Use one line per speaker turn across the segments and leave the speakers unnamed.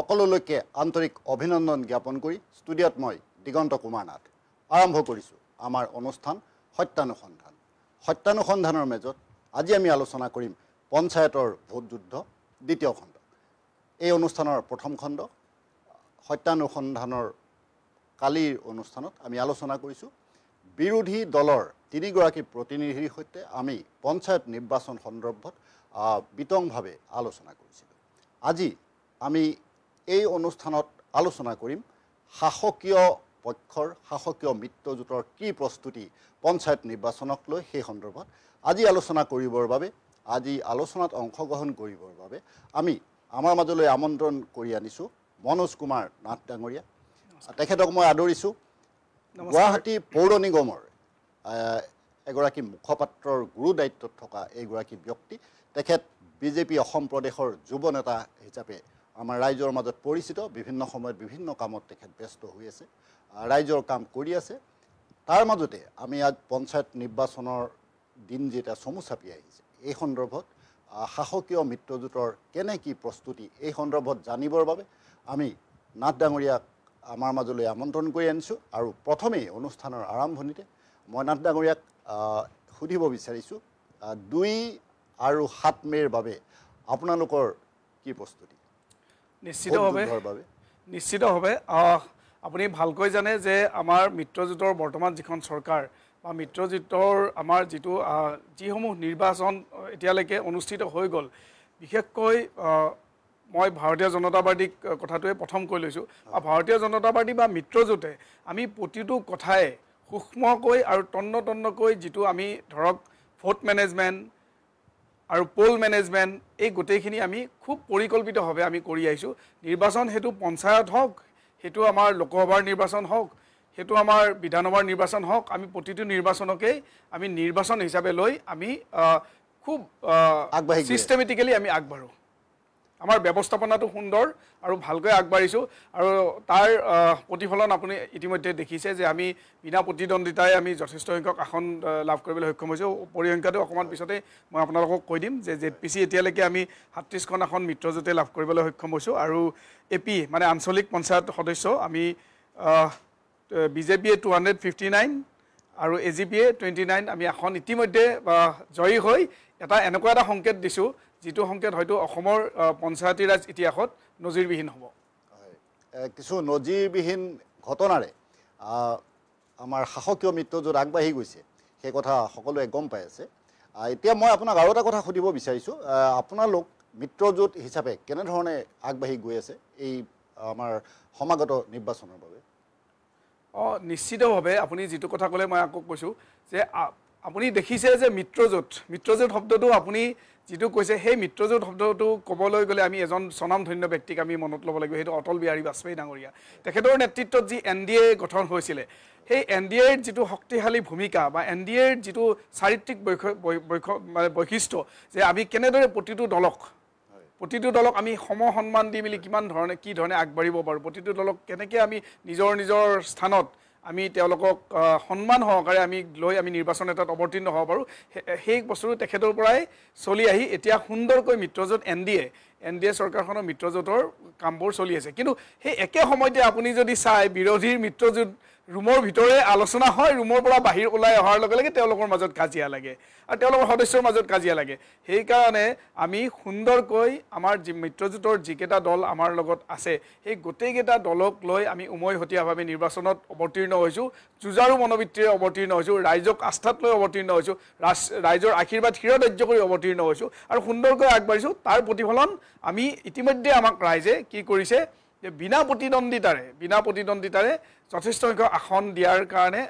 সকলোলৈকে আন্তৰিক অভিনন্দন জ্ঞাপন কৰি ষ্টুডিঅ'ত মই দিগন্ত কুমাৰ নাথ আৰম্ভ কৰিছোঁ আমাৰ অনুষ্ঠান সত্যানুসন্ধান। সত্যানুসন্ধানৰ মেজত আজি আমি আলোচনা কৰিম পঞ্চায়তৰ ভোট যুদ্ধ দ্বিতীয় খণ্ড। এই অনুষ্ঠানৰ প্ৰথম খণ্ড সত্যানুসন্ধানৰ কালিৰ অনুষ্ঠানত আমি আলোচনা কৰিছোঁ বিৰোধী দলৰ 3 গৰাকী প্ৰতিনিধিৰ সৈতে আমি পঞ্চায়ত নিৰ্বাচন সন্দৰ্ভত বিতংভাৱে আলোচনা কৰিছিলোঁ। আজি আমি এই অনুষ্ঠানত আলোচনা কৰিম শাসকীয় পক্ষৰ শাসকীয় মিত্ৰজোঁটৰ কি প্ৰস্তুতি পঞ্চায়ত নিৰ্বাচনক লৈ সেই সন্দৰ্ভত আজি আলোচনা কৰিবৰ বাবে আজি আলোচনাত অংশগ্ৰহণ কৰিবৰ বাবে আমি আমাৰ মাজলৈ আমন্ত্ৰণ কৰি আনিছোঁ মনোজ কুমাৰ নাথ ডাঙৰীয়া। তেখেতক মই আদৰিছোঁ। গুৱাহাটী পৌৰ নিগমৰ এগৰাকী মুখপাত্ৰৰ গুৰু দায়িত্বত থকা এইগৰাকী ব্যক্তি। তেখেত বিজেপি অসম প্ৰদেশৰ যুৱ নেতা হিচাপে আমাৰ ৰাইজৰ মাজত পৰিচিত। বিভিন্ন সময়ত বিভিন্ন কামত তেখেত ব্যস্ত হৈ আছে, ৰাইজৰ কাম কৰি আছে। তাৰ মাজতে আমি আজ পঞ্চায়ত নিৰ্বাচনৰ দিন যেতিয়া চমু চাপি আহিছে, এই সন্দৰ্ভত শাসকীয় মিত্ৰজোঁটৰ কেনে কি প্ৰস্তুতি এই সন্দৰ্ভত জানিবৰ বাবে আমি নাথ ডাঙৰীয়াক আমাৰ মাজলৈ আমন্ত্ৰণ কৰি আনিছোঁ। আৰু প্ৰথমেই অনুষ্ঠানৰ আৰম্ভণিতে মই নাথ ডাঙৰীয়াক সুধিব বিচাৰিছোঁ 2 আৰু 7 মে'ৰ বাবে আপোনালোকৰ কি প্ৰস্তুতি?
নিশ্চিতভাৱে আপুনি ভালকৈ জানে যে আমাৰ মিত্ৰজোঁটৰ বৰ্তমান যিখন চৰকাৰ বা মিত্ৰজোঁটৰ আমাৰ যিসমূহ নিৰ্বাচন এতিয়ালৈকে অনুষ্ঠিত হৈ গ'ল, বিশেষকৈ মই ভাৰতীয় জনতা পাৰ্টীক কথাটোৱে প্ৰথম কৈ লৈছোঁ। ভাৰতীয় জনতা পাৰ্টী বা মিত্ৰজোঁটে আমি প্ৰতিটো কথাই সূক্ষ্মকৈ আৰু তন্নকৈ যিটো আমি ধৰক ভোট মেনেজমেণ্ট আৰু পোল মেনেজমেণ্ট এই গোটেইখিনি আমি খুব পৰিকল্পিতভাৱে আমি কৰি আহিছোঁ। নিৰ্বাচন সেইটো পঞ্চায়ত হওক, সেইটো আমাৰ লোকসভাৰ নিৰ্বাচন হওক, সেইটো আমাৰ বিধানসভাৰ নিৰ্বাচন হওক, আমি প্ৰতিটো নিৰ্বাচনকেই আমি নিৰ্বাচন হিচাপে লৈ আমি খুব ছিষ্টেমেটিকেলি আমি আগবাঢ়োঁ। আমাৰ ব্যৱস্থাপনাটো সুন্দৰ আৰু ভালকৈ আগবাঢ়িছোঁ। আৰু তাৰ প্ৰতিফলন আপুনি ইতিমধ্যে দেখিছে যে আমি বিনা প্ৰতিদ্বন্দ্বিতাই আমি যথেষ্ট সংখ্যক আসন লাভ কৰিবলৈ সক্ষম হৈছোঁ। পৰিসংখ্যাটো অকণমান পিছতে মই আপোনালোকক কৈ দিম যে ZPC এতিয়ালৈকে আমি 37খন আসন মিত্ৰজোঁটে লাভ কৰিবলৈ সক্ষম হৈছোঁ। আৰু AP মানে আঞ্চলিক পঞ্চায়ত সদস্য আমি BJPয়ে 259 আৰু AGPয়ে 29 আমি আসন ইতিমধ্যে জয়ী হৈ এটা এনেকুৱা এটা সংকেত দিছোঁ যিটো সংকেত হয়তো অসমৰ পঞ্চায়তী ৰাজ ইতিহাসত নজিৰবিহীন হ'ব।
কিছু নজিৰবিহীন ঘটনাৰে আমাৰ শাসকীয় মিত্ৰজোঁট আগবাঢ়ি গৈছে, সেই কথা সকলোৱে গম পাই আছে। এতিয়া মই আপোনাক আৰু এটা কথা সুধিব বিচাৰিছোঁ, আপোনালোক মিত্ৰজোঁট হিচাপে কেনেধৰণে আগবাঢ়ি গৈ আছে এই আমাৰ সমাগত নিৰ্বাচনৰ বাবে?
নিশ্চিতভাৱে আপুনি যিটো কথা ক'লে মই আকৌ কৈছোঁ যে আপুনি দেখিছে যে মিত্ৰজোঁট শব্দটো আপুনি যিটো কৈছে সেই মিত্ৰজোঁট শব্দটো ক'বলৈ গ'লে আমি এজন স্বনামধন্য ব্যক্তিক আমি মনত ল'ব লাগিব, সেইটো অটল বিহাৰী বাজপেয়ী ডাঙৰীয়া। তেখেতৰ নেতৃত্বত যি NDA গঠন হৈছিলে, সেই NDAৰ যিটো শক্তিশালী ভূমিকা বা NDAৰ যিটো চাৰিত্ৰিক বৈশিষ্ট্য যে আমি কেনেদৰে প্ৰতিটো দলক আমি সন্মান দি মেলি কি ধৰণে আগবাঢ়িব পাৰোঁ, প্ৰতিটো দলক কেনেকৈ আমি নিজৰ স্থানত আমি তেওঁলোকক সন্মান সহকাৰে আমি লৈ আমি নিৰ্বাচন এটাত অৱতীৰ্ণ হ'ব পাৰোঁ, সেই বস্তুটো তেখেতৰ পৰাই চলি আহি এতিয়া সুন্দৰকৈ মিত্ৰজোঁট NDA চৰকাৰখনৰ মিত্ৰজোঁটৰ কামবোৰ চলি আছে। কিন্তু সেই একে সময়তে আপুনি যদি চাই বিৰোধীৰ মিত্ৰজোঁট ৰুমৰ ভিতৰে আলোচনা হয়, ৰুমৰ পৰা বাহিৰ ওলাই অহাৰ লগে লগে তেওঁলোকৰ মাজত কাজিয়া লাগে আৰু তেওঁলোকৰ সদস্যৰ মাজত কাজিয়া লাগে। সেইকাৰণে আমি সুন্দৰকৈ আমাৰ মিত্ৰজোঁটৰ যিকেইটা দল আমাৰ লগত আছে সেই গোটেইকেইটা দলক লৈ আমি উমৈহতীয়াভাৱে নিৰ্বাচনত অৱতীৰ্ণ হৈছোঁ, যুঁজাৰু মনোবৃত্তিৰে অৱতীৰ্ণ হৈছোঁ, ৰাইজক আস্থাত লৈ অৱতীৰ্ণ হৈছোঁ, ৰাইজৰ আশীৰ্বাদ শিৰধাৰ্য কৰি অৱতীৰ্ণ হৈছোঁ আৰু সুন্দৰকৈ আগবাঢ়িছোঁ। তাৰ প্ৰতিফলন আমি ইতিমধ্যে আমাক ৰাইজে কি কৰিছে যে বিনা প্ৰতিদ্বন্দ্বিতাৰে যথেষ্ট সংখ্যক আসন দিয়াৰ কাৰণে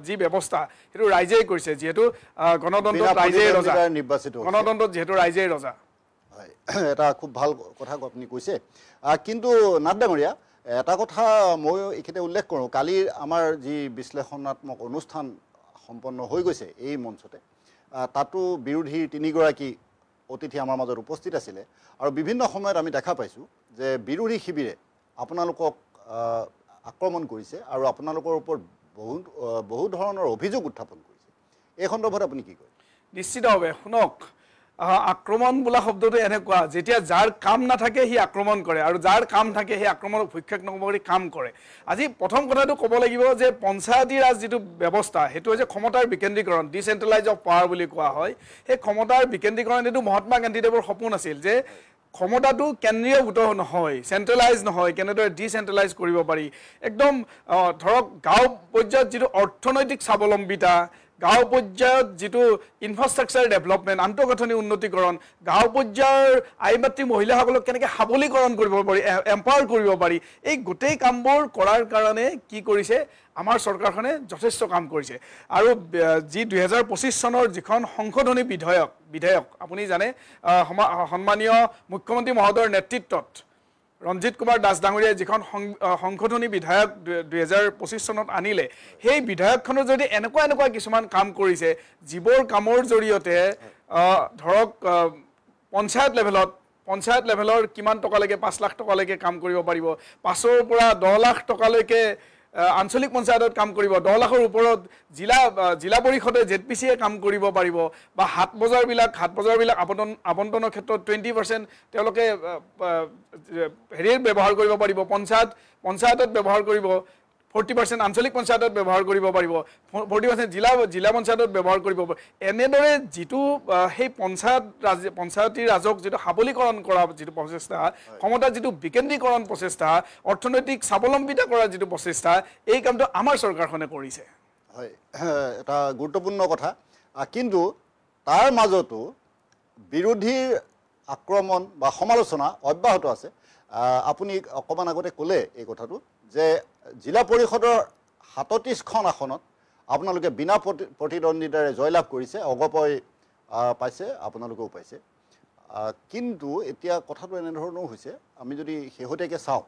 যি ব্যৱস্থা সেইটো ৰাইজেই কৰিছে, যিহেতু গণতন্ত্ৰত যিহেতু ৰাইজেই ৰজা।
হয়, এটা খুব ভাল কথা আপুনি কৈছে। কিন্তু নাথ ডাঙৰীয়া, এটা কথা মই এইখিনিতে উল্লেখ কৰোঁ, কালিৰ আমাৰ যি বিশ্লেষণাত্মক অনুষ্ঠান সম্পন্ন হৈ গৈছে এই মঞ্চতে, তাতো বিৰোধীৰ 3 গৰাকী অতিথি আমাৰ মাজত উপস্থিত আছিলে আৰু বিভিন্ন সময়ত আমি দেখা পাইছোঁ যে বিৰোধী শিবিৰে আপোনালোকক আক্ৰমণ কৰিছে আৰু আপোনালোকৰ ওপৰত বহু ধৰণৰ অভিযোগ উত্থাপন কৰিছে। এই সন্দৰ্ভত আপুনি কি কয়?
নিশ্চিতভাৱে শুনক, আক্ৰমণ বোলা শব্দটো এনেকুৱা যেতিয়া যাৰ কাম নাথাকে সি আক্ৰমণ কৰে আৰু যাৰ কাম থাকে সেই আক্ৰমণক ভক্ষেপ নকৰি কাম কৰে আজি প্ৰথম কথাটো ক'ব লাগিব যে পঞ্চায়তী ৰাজ যিটো ব্যৱস্থা সেইটো হৈছে ক্ষমতাৰ বিকেন্দ্ৰীকৰণ ডিচেন্ট্ৰেলাইজ অফ পাৱাৰ বুলি কোৱা হয় সেই ক্ষমতাৰ বিকেন্দ্ৰীকৰণ এইটো মহাত্মা গান্ধীদেৱৰ সপোন আছিল যে ক্ষমতাটো কেন্দ্ৰীয়ভূত নহয় চেন্ট্ৰেলাইজ নহয় কেনেদৰে ডিচেন্ট্ৰেলাইজ কৰিব পাৰি একদম ধৰক গাঁও পৰ্যায়ত যিটো অৰ্থনৈতিক স্বাৱলম্বিতা গাঁও পৰ্যায়ত যিটো ইনফ্ৰাষ্ট্ৰাকচাৰ ডেভেলপমেণ্ট আন্তঃগাঁথনি উন্নতিকৰণ গাঁও পৰ্যায়ৰ আই মাতৃ মহিলাসকলক কেনেকৈ সবলীকৰণ কৰিব পাৰি এম্পাৱাৰ কৰিব পাৰি এই গোটেই কামবোৰ কৰাৰ কাৰণে কি কৰিছে আমাৰ চৰকাৰখনে যথেষ্ট কাম কৰিছে আৰু যি 2025 চনৰ যিখন সংশোধনী বিধেয়ক আপুনি জানে সন্মানীয় মুখ্যমন্ত্ৰী মহোদয়ৰ নেতৃত্বত ৰঞ্জিত কুমাৰ দাস ডাঙৰীয়াই যিখন সংশোধনী বিধেয়ক 2025 চনত আনিলে সেই বিধেয়কখনৰ যদি এনেকুৱা কিছুমান কাম কৰিছে যিবোৰ কামৰ জৰিয়তে ধৰক পঞ্চায়ত লেভেলৰ কিমান টকালৈকে 5 লাখ টকালৈকে কাম কৰিব পাৰিব 5ৰ পৰা 10 লাখ টকালৈকে আঞ্চলিক পঞ্চায়তত কাম কৰিব 10 লাখৰ ওপৰত জিলা পৰিষদে জেডপিচিয়ে কাম কৰিব পাৰিব বা হাট বজাৰবিলাক আবণ্টনৰ ক্ষেত্ৰত 20% তেওঁলোকে হেৰিৰ ব্যৱহাৰ কৰিব পাৰিব পঞ্চায়তত ব্যৱহাৰ কৰিব 40% আঞ্চলিক পঞ্চায়তত ব্যৱহাৰ কৰিব পাৰিব 40% জিলা পঞ্চায়তত ব্যৱহাৰ কৰিব এনেদৰে যিটো সেই পঞ্চায়তী ৰাজক যিটো সবলীকৰণ কৰা যিটো প্ৰচেষ্টা ক্ষমতাৰ যিটো বিকেন্দ্ৰীকৰণ প্ৰচেষ্টা অৰ্থনৈতিক স্বাৱলম্বিতা কৰাৰ যিটো প্ৰচেষ্টা এই কামটো আমাৰ চৰকাৰখনে কৰিছে
হয় এটা গুৰুত্বপূৰ্ণ কথা কিন্তু তাৰ মাজতো বিৰোধীৰ আক্ৰমণ বা সমালোচনা অব্যাহত আছে আপুনি অকমান আগতে ক'লে এই কথাটো যে জিলা পৰিষদৰ 37খন আসনত আপোনালোকে বিনা প্ৰতিদ্বন্দ্বিতাৰে জয়লাভ কৰিছে অগপয় পাইছে আপোনালোকেও পাইছে কিন্তু এতিয়া কথাটো এনেধৰণৰ হৈছে আমি যদি শেহতীয়াকৈ চাওঁ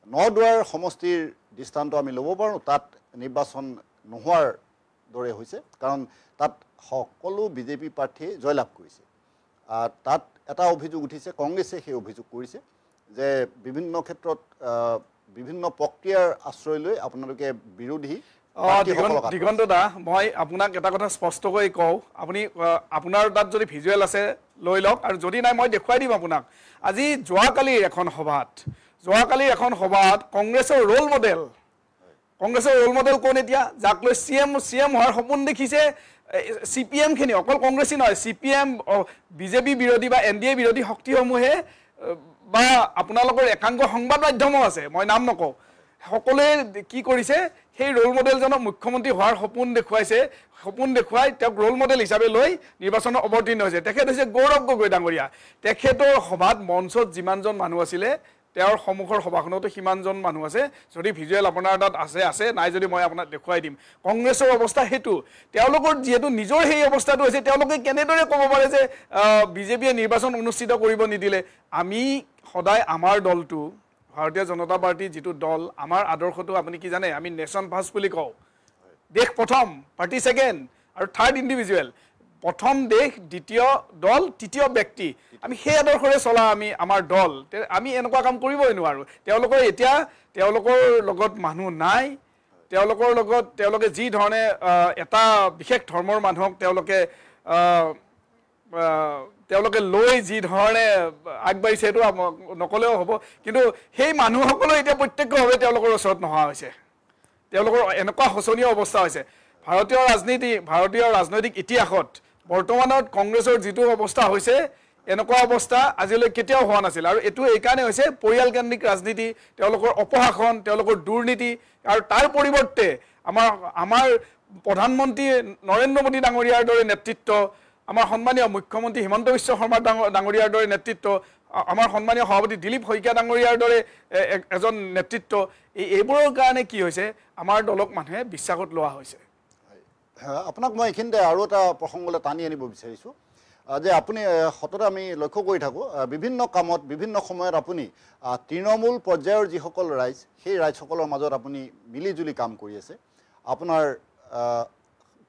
নদুৱাৰ সমষ্টিৰ দৃষ্টান্ত আমি ল'ব পাৰোঁ তাত নিৰ্বাচন নোহোৱাৰ দৰে হৈছে কাৰণ তাত সকলো বিজেপি প্ৰাৰ্থীয়ে জয়লাভ কৰিছে তাত এটা অভিযোগ উঠিছে কংগ্ৰেছে সেই অভিযোগ কৰিছে যে বিভিন্ন ক্ষেত্ৰত বিভিন্ন প্ৰক্ৰিয়াৰ আশ্ৰয় লৈ আপোনালোকে বিৰোধী
দিগন্ত দা মই আপোনাক এটা কথা স্পষ্টকৈ কওঁ আপুনি আপোনাৰ তাত যদি ভিজুৱেল আছে লৈ লওক আৰু যদি নাই মই দেখুৱাই দিম আপোনাক আজি যোৱাকালিৰ এখন সভাত কংগ্ৰেছৰ ৰোল মডেল কোন এতিয়া যাক লৈ চিএম হোৱাৰ সপোন দেখিছে CPM খিনি অকল কংগ্ৰেছী নহয় CPM বিজেপি বিৰোধী বা NDA বিৰোধী শক্তিসমূহে বা আপোনালোকৰ একাংশ সংবাদ মাধ্যমো আছে মই নাম নকওঁ সকলোৱে কি কৰিছে সেই ৰোল মডেলজনক মুখ্যমন্ত্ৰী হোৱাৰ সপোন দেখুৱাই তেওঁক ৰোল মডেল হিচাপে লৈ নিৰ্বাচনত অৱতীৰ্ণ হৈছে তেখেত হৈছে গৌৰৱ গগৈ ডাঙৰীয়া তেখেতৰ সভাত মঞ্চত যিমানজন মানুহ আছিলে তেওঁৰ সন্মুখৰ সভাখনতো সিমানজন মানুহ আছে যদি ভিজুৱেল আপোনাৰ তাত আছে নাই যদি মই আপোনাক দেখুৱাই দিম কংগ্ৰেছৰ অৱস্থা হেতু তেওঁলোকৰ যেহেতু নিজৰ সেই অৱস্থাটো হৈছে তেওঁলোকে কেনেদৰে ক'ব পাৰে যে বিজেপিয়ে নিৰ্বাচন অনুষ্ঠিত কৰিব নিদিলে আমি সদায় আমাৰ দলটো ভাৰতীয় জনতা পাৰ্টি যিটো দল আমাৰ আদৰ্শটো আপুনি কি জানে আমি নেশ্যন ফাৰ্ষ্ট বুলি কওঁ দেশ প্ৰথম পাৰ্টি ছেকেণ্ড আৰু থাৰ্ড ইণ্ডিভিজুৱেল প্ৰথম দেশ দ্বিতীয় দল তৃতীয় ব্যক্তি আমি সেই আদৰ্শৰে চলা আমাৰ দল আমি এনেকুৱা কাম কৰিবই নোৱাৰোঁ তেওঁলোকৰ লগত মানুহ নাই তেওঁলোকে যি ধৰণে এটা বিশেষ ধৰ্মৰ মানুহক তেওঁলোকে লৈ যি ধৰণে আগবাঢ়িছে সেইটো নকলেও হ'ব কিন্তু সেই মানুহসকলে এতিয়া প্ৰত্যক্ষভাৱে তেওঁলোকৰ ওচৰত নহা হৈছে তেওঁলোকৰ এনেকুৱা শোচনীয় অৱস্থা হৈছে ভাৰতীয় ৰাজনৈতিক ইতিহাসত বৰ্তমানত কংগ্ৰেছৰ যিটো অৱস্থা হৈছে এনেকুৱা অৱস্থা আজিলৈ কেতিয়াও হোৱা নাছিল আৰু এইটো এইকাৰণে হৈছে পৰিয়ালকেন্দ্ৰিক ৰাজনীতি তেওঁলোকৰ অপশাসন তেওঁলোকৰ দুৰ্নীতি আৰু তাৰ পৰিৱৰ্তে আমাৰ প্ৰধানমন্ত্ৰী নৰেন্দ্ৰ মোদী ডাঙৰীয়াৰ দৰে নেতৃত্ব আমাৰ সন্মানীয় মুখ্যমন্ত্ৰী হিমন্ত বিশ্ব শৰ্মা ডাঙৰীয়াৰ দৰে নেতৃত্ব আমাৰ সন্মানীয় সভাপতি দিলীপ শইকীয়া ডাঙৰীয়াৰ দৰে এজন নেতৃত্ব এইবোৰৰ কাৰণে কি হৈছে আমাৰ দলক মানুহে বিশ্বাসত লোৱা হৈছে
আপোনাক মই এইখিনিতে আৰু এটা প্ৰসংগলৈ টানি আনিব বিচাৰিছোঁ যে আপুনি সততে আমি লক্ষ্য কৰি থাকোঁ বিভিন্ন কামত বিভিন্ন সময়ত আপুনি তৃণমূল পৰ্যায়ৰ যিসকল ৰাইজ সেই ৰাইজসকলৰ মাজত আপুনি মিলিজুলি কাম কৰি আছে আপোনাৰ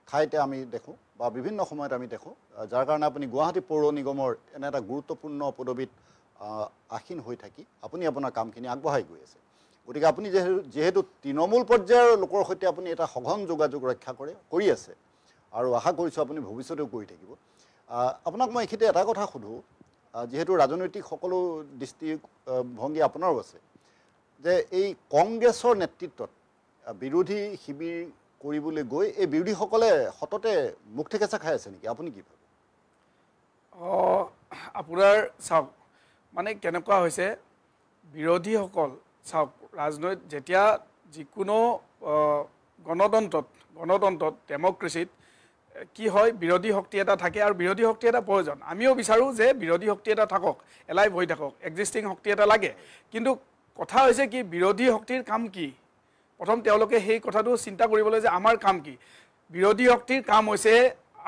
ঠাইতে আমি দেখোঁ বা বিভিন্ন সময়ত আমি দেখোঁ যাৰ কাৰণে আপুনি গুৱাহাটী পৌৰ নিগমৰ এনে এটা গুৰুত্বপূৰ্ণ পদবীত আসীন হৈ থাকি আপুনি আপোনাৰ কামখিনি আগবঢ়াই গৈ আছে গতিকে আপুনি যেহেতু তৃণমূল পৰ্যায়ৰ লোকৰ সৈতে আপুনি এটা সঘন যোগাযোগ ৰক্ষা কৰি আছে আৰু আশা কৰিছোঁ আপুনি ভৱিষ্যতেও কৰি থাকিব আপোনাক মই এইখিনিতে এটা কথা সুধোঁ, যিহেতু ৰাজনৈতিক সকলো দৃষ্টিভংগী আপোনাৰো আছে, যে এই কংগ্ৰেছৰ নেতৃত্বত বিৰোধী শিবিৰ কৰিবলৈ গৈ এই বিৰোধীসকলে সততে মুখ থেকেচা খাই আছে নেকি? আপুনি কি ভাবে?
আপোনাৰ চাওক, মানে কেনেকুৱা হৈছে, বিৰোধীসকল চাওক, যেতিয়া যিকোনো গণতন্ত্ৰত ডেমক্ৰেচিত কি হয়, বিৰোধী শক্তি এটা থাকে আৰু বিৰোধী শক্তি এটা প্ৰয়োজন। আমিও বিচাৰোঁ যে বিৰোধী শক্তি এটা থাকক, এলাইভ হৈ থাকক, এক্সিষ্টিং শক্তি এটা লাগে। কিন্তু কথা হৈছে কি, বিৰোধী শক্তিৰ কাম কি? প্ৰথম তেওঁলোকে সেই কথাটো চিন্তা কৰিবলৈ যে আমাৰ কাম কি। বিৰোধী শক্তিৰ কাম হৈছে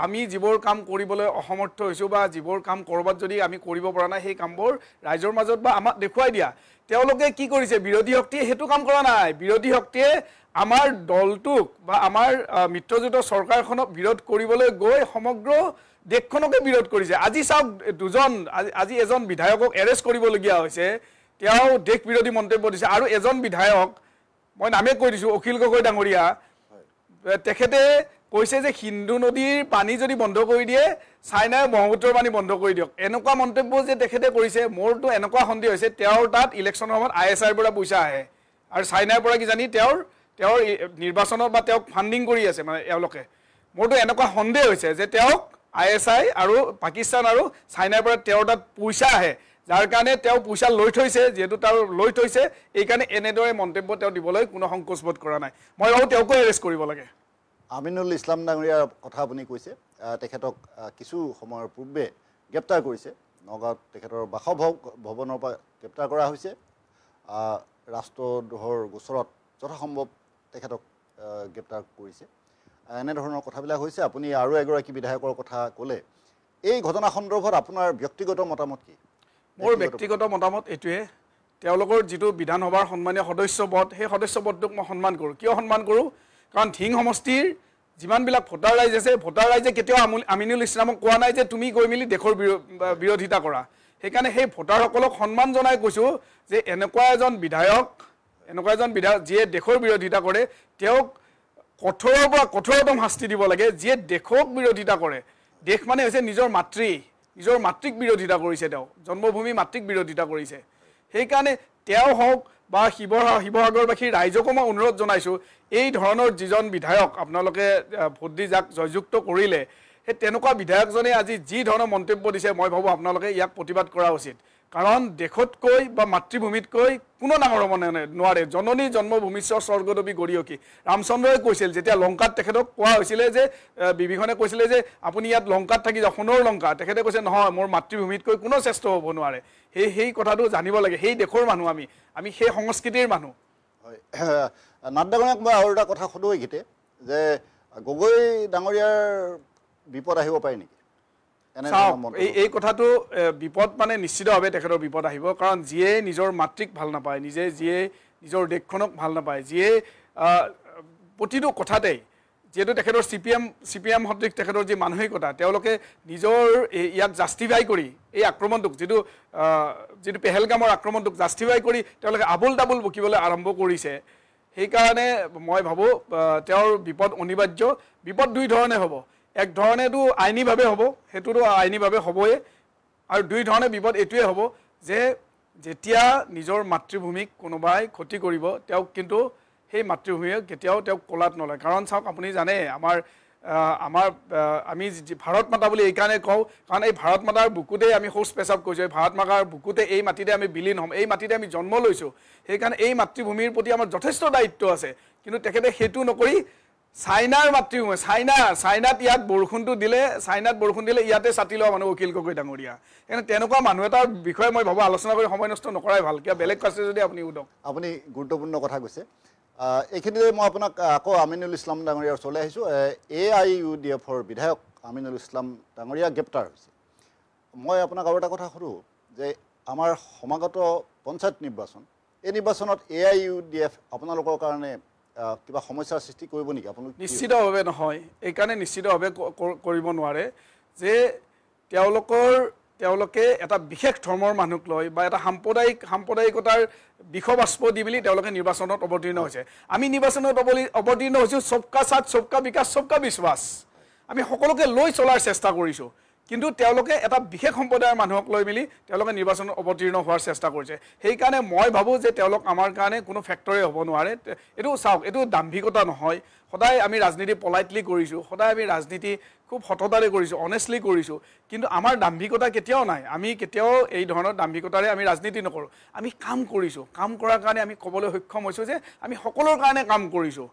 আমি যিবোৰ কাম কৰিবলৈ অসমৰ্থ হৈছোঁ বা যিবোৰ কাম ক'ৰবাত যদি আমি কৰিব পৰা নাই, সেই কামবোৰ ৰাইজৰ মাজত বা আমাক দেখুৱাই দিয়া। তেওঁলোকে কি কৰিছে, বিৰোধী শক্তিয়ে সেইটো কাম কৰা নাই। বিৰোধী শক্তিয়ে আমাৰ দলটোক বা আমাৰ মিত্ৰজোঁটৰ চৰকাৰখনক বিৰোধ কৰিবলৈ গৈ সমগ্ৰ দেশখনকে বিৰোধ কৰিছে। আজি চাওক, আজি এজন বিধায়কক এৰেষ্ট কৰিবলগীয়া হৈছে, তেওঁ দেশ বিৰোধী মন্তব্য দিছে। আৰু এজন বিধায়ক, মই নামে কৈ দিছোঁ, অখিল গগৈ ডাঙৰীয়া, তেখেতে কৈছে যে সিন্ধু নদীৰ পানী যদি বন্ধ কৰি দিয়ে, চাইনাই ব্ৰহ্মপুত্ৰৰ পানী বন্ধ কৰি দিয়ক। এনেকুৱা মন্তব্য যে তেখেতে কৰিছে, মোৰতো এনেকুৱা সন্দেহ হৈছে তেওঁৰ তাত ইলেকশ্যনৰ সময়ত ISIৰ পৰা পইচা আহে আৰু চাইনাৰ পৰা কিজানি তেওঁৰ নিৰ্বাচনত বা তেওঁক ফাণ্ডিং কৰি আছে মানে এওঁলোকে। মোৰতো এনেকুৱা সন্দেহ হৈছে যে তেওঁক ISI আৰু পাকিস্তান আৰু চাইনাৰ পৰা তেওঁৰ তাত পইচা আহে, যাৰ কাৰণে তেওঁ পইচা লৈ থৈছে। যিহেতু তেওঁ লৈ থৈছে, এইকাৰণে এনেদৰে মন্তব্য তেওঁ দিবলৈ কোনো সংকোচবোধ কৰা নাই। মই ভাবোঁ তেওঁকো এৰেষ্ট কৰিব লাগে।
আমিনুল ইছলাম ডাঙৰীয়াৰ কথা আপুনি কৈছে, তেখেতক কিছু সময়ৰ পূৰ্বে গ্ৰেপ্তাৰ কৰিছে। নগাঁৱত তেখেতৰ বাসভৱনৰ পৰা গ্ৰেপ্তাৰ কৰা হৈছে। ৰাষ্ট্ৰদ্ৰোহৰ গোচৰত যথাসম্ভৱ তেখেতক গ্ৰেপ্তাৰ কৰিছে। এনেধৰণৰ কথাবিলাক হৈছে। আপুনি আৰু এগৰাকী বিধায়কৰ কথা ক'লে, এই ঘটনা সন্দৰ্ভত আপোনাৰ ব্যক্তিগত মতামত কি?
মোৰ ব্যক্তিগত মতামত এইটোৱে, তেওঁলোকৰ যিটো বিধানসভাৰ সন্মানীয় সদস্যপদ, সেই সদস্যপদটোক মই সন্মান কৰোঁ। কিয় সন্মান কৰোঁ? কাৰণ ধিং সমষ্টিৰ যিমানবিলাক ভোটাৰ ৰাইজ আছে, ভোটাৰ ৰাইজে কেতিয়াও আমিনুল ইছলামক কোৱা নাই যে তুমি গৈ মেলি দেশৰ বিৰোধিতা কৰা। সেইকাৰণে সেই ভোটাৰসকলক সন্মান জনাই কৈছোঁ যে এনেকুৱা এজন বিধায়ক যিয়ে দেশৰ বিৰোধিতা কৰে, তেওঁক কঠোৰৰ পৰা কঠোৰতম শাস্তি দিব লাগে। যিয়ে দেশক বিৰোধিতা কৰে, দেশ মানে হৈছে নিজৰ মাতৃক বিৰোধিতা কৰিছে, তেওঁ জন্মভূমি মাতৃক বিৰোধিতা কৰিছে। সেইকাৰণে তেওঁ হওক বা শিৱসাগৰবাসীৰ ৰাইজকো মই অনুৰোধ জনাইছোঁ, এই ধৰণৰ যিজন বিধায়ক আপোনালোকে ভোট দি যাক জয়যুক্ত কৰিলে, সেই তেনেকুৱা বিধায়কজনে আজি যি ধৰণৰ মন্তব্য দিছে, মই ভাবোঁ আপোনালোকে ইয়াক প্ৰতিবাদ কৰা উচিত। কাৰণ দেশতকৈ বা মাতৃভূমিতকৈ কোনো ডাঙৰ হ'ব নোৱাৰে। জননী জন্মভূমিশ্বৰ স্বৰ্গদেৱী গৰিয়সী। ৰামচন্দ্ৰই কৈছিল, যেতিয়া লংকাত তেখেতক কোৱা হৈছিলে যে বিভীষণে কৈছিলে যে আপুনি ইয়াত লংকাত থাকি যাওক, সোণৰ লংকা, তেখেতে কৈছে নহয়, মোৰ মাতৃভূমিতকৈ কোনো শ্ৰেষ্ঠ হ'ব নোৱাৰে। সেই কথাটো জানিব লাগে। সেই দেশৰ মানুহ আমি সেই সংস্কৃতিৰ মানুহ।
হয়, নাথ ডাঙৰীয়াক মই আৰু এটা কথা সুধোঁ এইখিতে, যে গগৈ ডাঙৰীয়াৰ বিপদ আহিব পাৰে নেকি?
এই কথাটো বিপদ মানে নিশ্চিতভাৱে তেখেতৰ বিপদ আহিব। কাৰণ যিয়ে নিজৰ মাতৃক ভাল নাপায়, যিয়ে নিজৰ দেশখনক ভাল নাপায়, যিয়ে প্ৰতিটো কথাতেই, যিহেতু তেখেতৰ CPM সদৃশ তেখেতৰ যি মানসিকতা, তেওঁলোকে নিজৰ ইয়াক জাষ্টিফাই কৰি এই আক্ৰমণটোক, যিটো পেহেলগামৰ আক্ৰমণটোক জাষ্টিফাই কৰি তেওঁলোকে আবোল তাবোল বকিবলৈ আৰম্ভ কৰিছে। সেইকাৰণে মই ভাবোঁ তেওঁৰ বিপদ অনিবাৰ্য। বিপদ দুই ধৰণে হ'ব। এক ধৰণেতো আইনীভাৱে হ'ব, সেইটোতো আইনীভাৱে হ'বই। আৰু দুই ধৰণে বিপদ এইটোৱে হ'ব যে যেতিয়া নিজৰ মাতৃভূমিক কোনোবাই ক্ষতি কৰিব, তেওঁক কিন্তু সেই মাতৃভূমিয়ে কেতিয়াও তেওঁক কোলাত নলয়। কাৰণ চাওক, আপুনি জানে আমি ভাৰত মাতা বুলি এইকাৰণে কওঁ, কাৰণ এই ভাৰত মাতাৰ বুকুতেই আমি শৌচ পেচাব কৰিছোঁ। এই ভাৰত মাতাৰ বুকুতে, এই মাটিতে আমি বিলীন হ'ম, এই মাটিতে আমি জন্ম লৈছোঁ। সেইকাৰণে এই মাতৃভূমিৰ প্ৰতি আমাৰ যথেষ্ট দায়িত্ব আছে। কিন্তু তেখেতে সেইটো নকৰি চাইনাৰ মাতৃভূমি, চাইনাত ইয়াত বৰষুণটো দিলে, ইয়াতে ছাতি লোৱা মানুহ অখিল গগৈ ডাঙৰীয়া। সেইকাৰণে তেনেকুৱা মানুহ এটাৰ বিষয়ে মই ভাবোঁ আলোচনা কৰি সময় নষ্ট নকৰাই ভাল। কিবা বেলেগ আছে যদি আপুনি সোধক।
আপুনি গুৰুত্বপূৰ্ণ কথা কৈছে। এইখিনিতে মই আপোনাক আকৌ আমিনুল ইছলাম ডাঙৰীয়াৰ ওচৰলৈ আহিছোঁ। AIUDFৰ বিধায়ক আমিনুল ইছলাম ডাঙৰীয়া গ্ৰেপ্তাৰ হৈছে। মই আপোনাক আৰু এটা কথা সুধোঁ, যে আমাৰ সমাগত পঞ্চায়ত নিৰ্বাচন, এই নিৰ্বাচনত AIUDF আপোনালোকৰ কাৰণে কিবা সমস্যাৰ সৃষ্টি কৰিব নেকি? আপোনালোক
নিশ্চিতভাৱে নহয়। এইকাৰণে নিশ্চিতভাৱে কৰিব নোৱাৰে যে তেওঁলোকে এটা বিশেষ ধৰ্মৰ মানুহক লৈ বা এটা সাম্প্ৰদায়িকতাৰ বিষবাস্প দি মেলি তেওঁলোকে নিৰ্বাচনত অৱতীৰ্ণ হৈছে। আমি নিৰ্বাচনত অৱতীৰ্ণ হৈছোঁ সবকা সাথ, সবকা বিকাশ, সবকা বিশ্বাস। আমি সকলোকে লৈ চলাৰ চেষ্টা কৰিছোঁ। কিন্তু তেওঁলোকে এটা বিশেষ সম্প্ৰদায়ৰ মানুহক লৈ মিলি তেওঁলোকে নিৰ্বাচনত অৱতীৰ্ণ হোৱাৰ চেষ্টা কৰিছে সেইকাৰণে মই ভাবোঁ যে তেওঁলোক আমাৰ কাৰণে কোনো ফেক্টৰে হ'ব নোৱাৰে এইটো চাওক এইটো দাম্ভিকতা নহয় সদায় আমি ৰাজনীতি পলাইটলি কৰিছোঁ সদায় আমি ৰাজনীতি খুব সততাৰে কৰিছোঁ অনেষ্টলি কৰিছোঁ কিন্তু আমাৰ দাম্ভিকতা কেতিয়াও নাই আমি কেতিয়াও এই ধৰণৰ দাম্ভিকতাৰে আমি ৰাজনীতি নকৰোঁ আমি কাম কৰিছোঁ কাম কৰাৰ কাৰণে আমি ক'বলৈ সক্ষম হৈছোঁ যে আমি সকলোৰ কাৰণে কাম কৰিছোঁ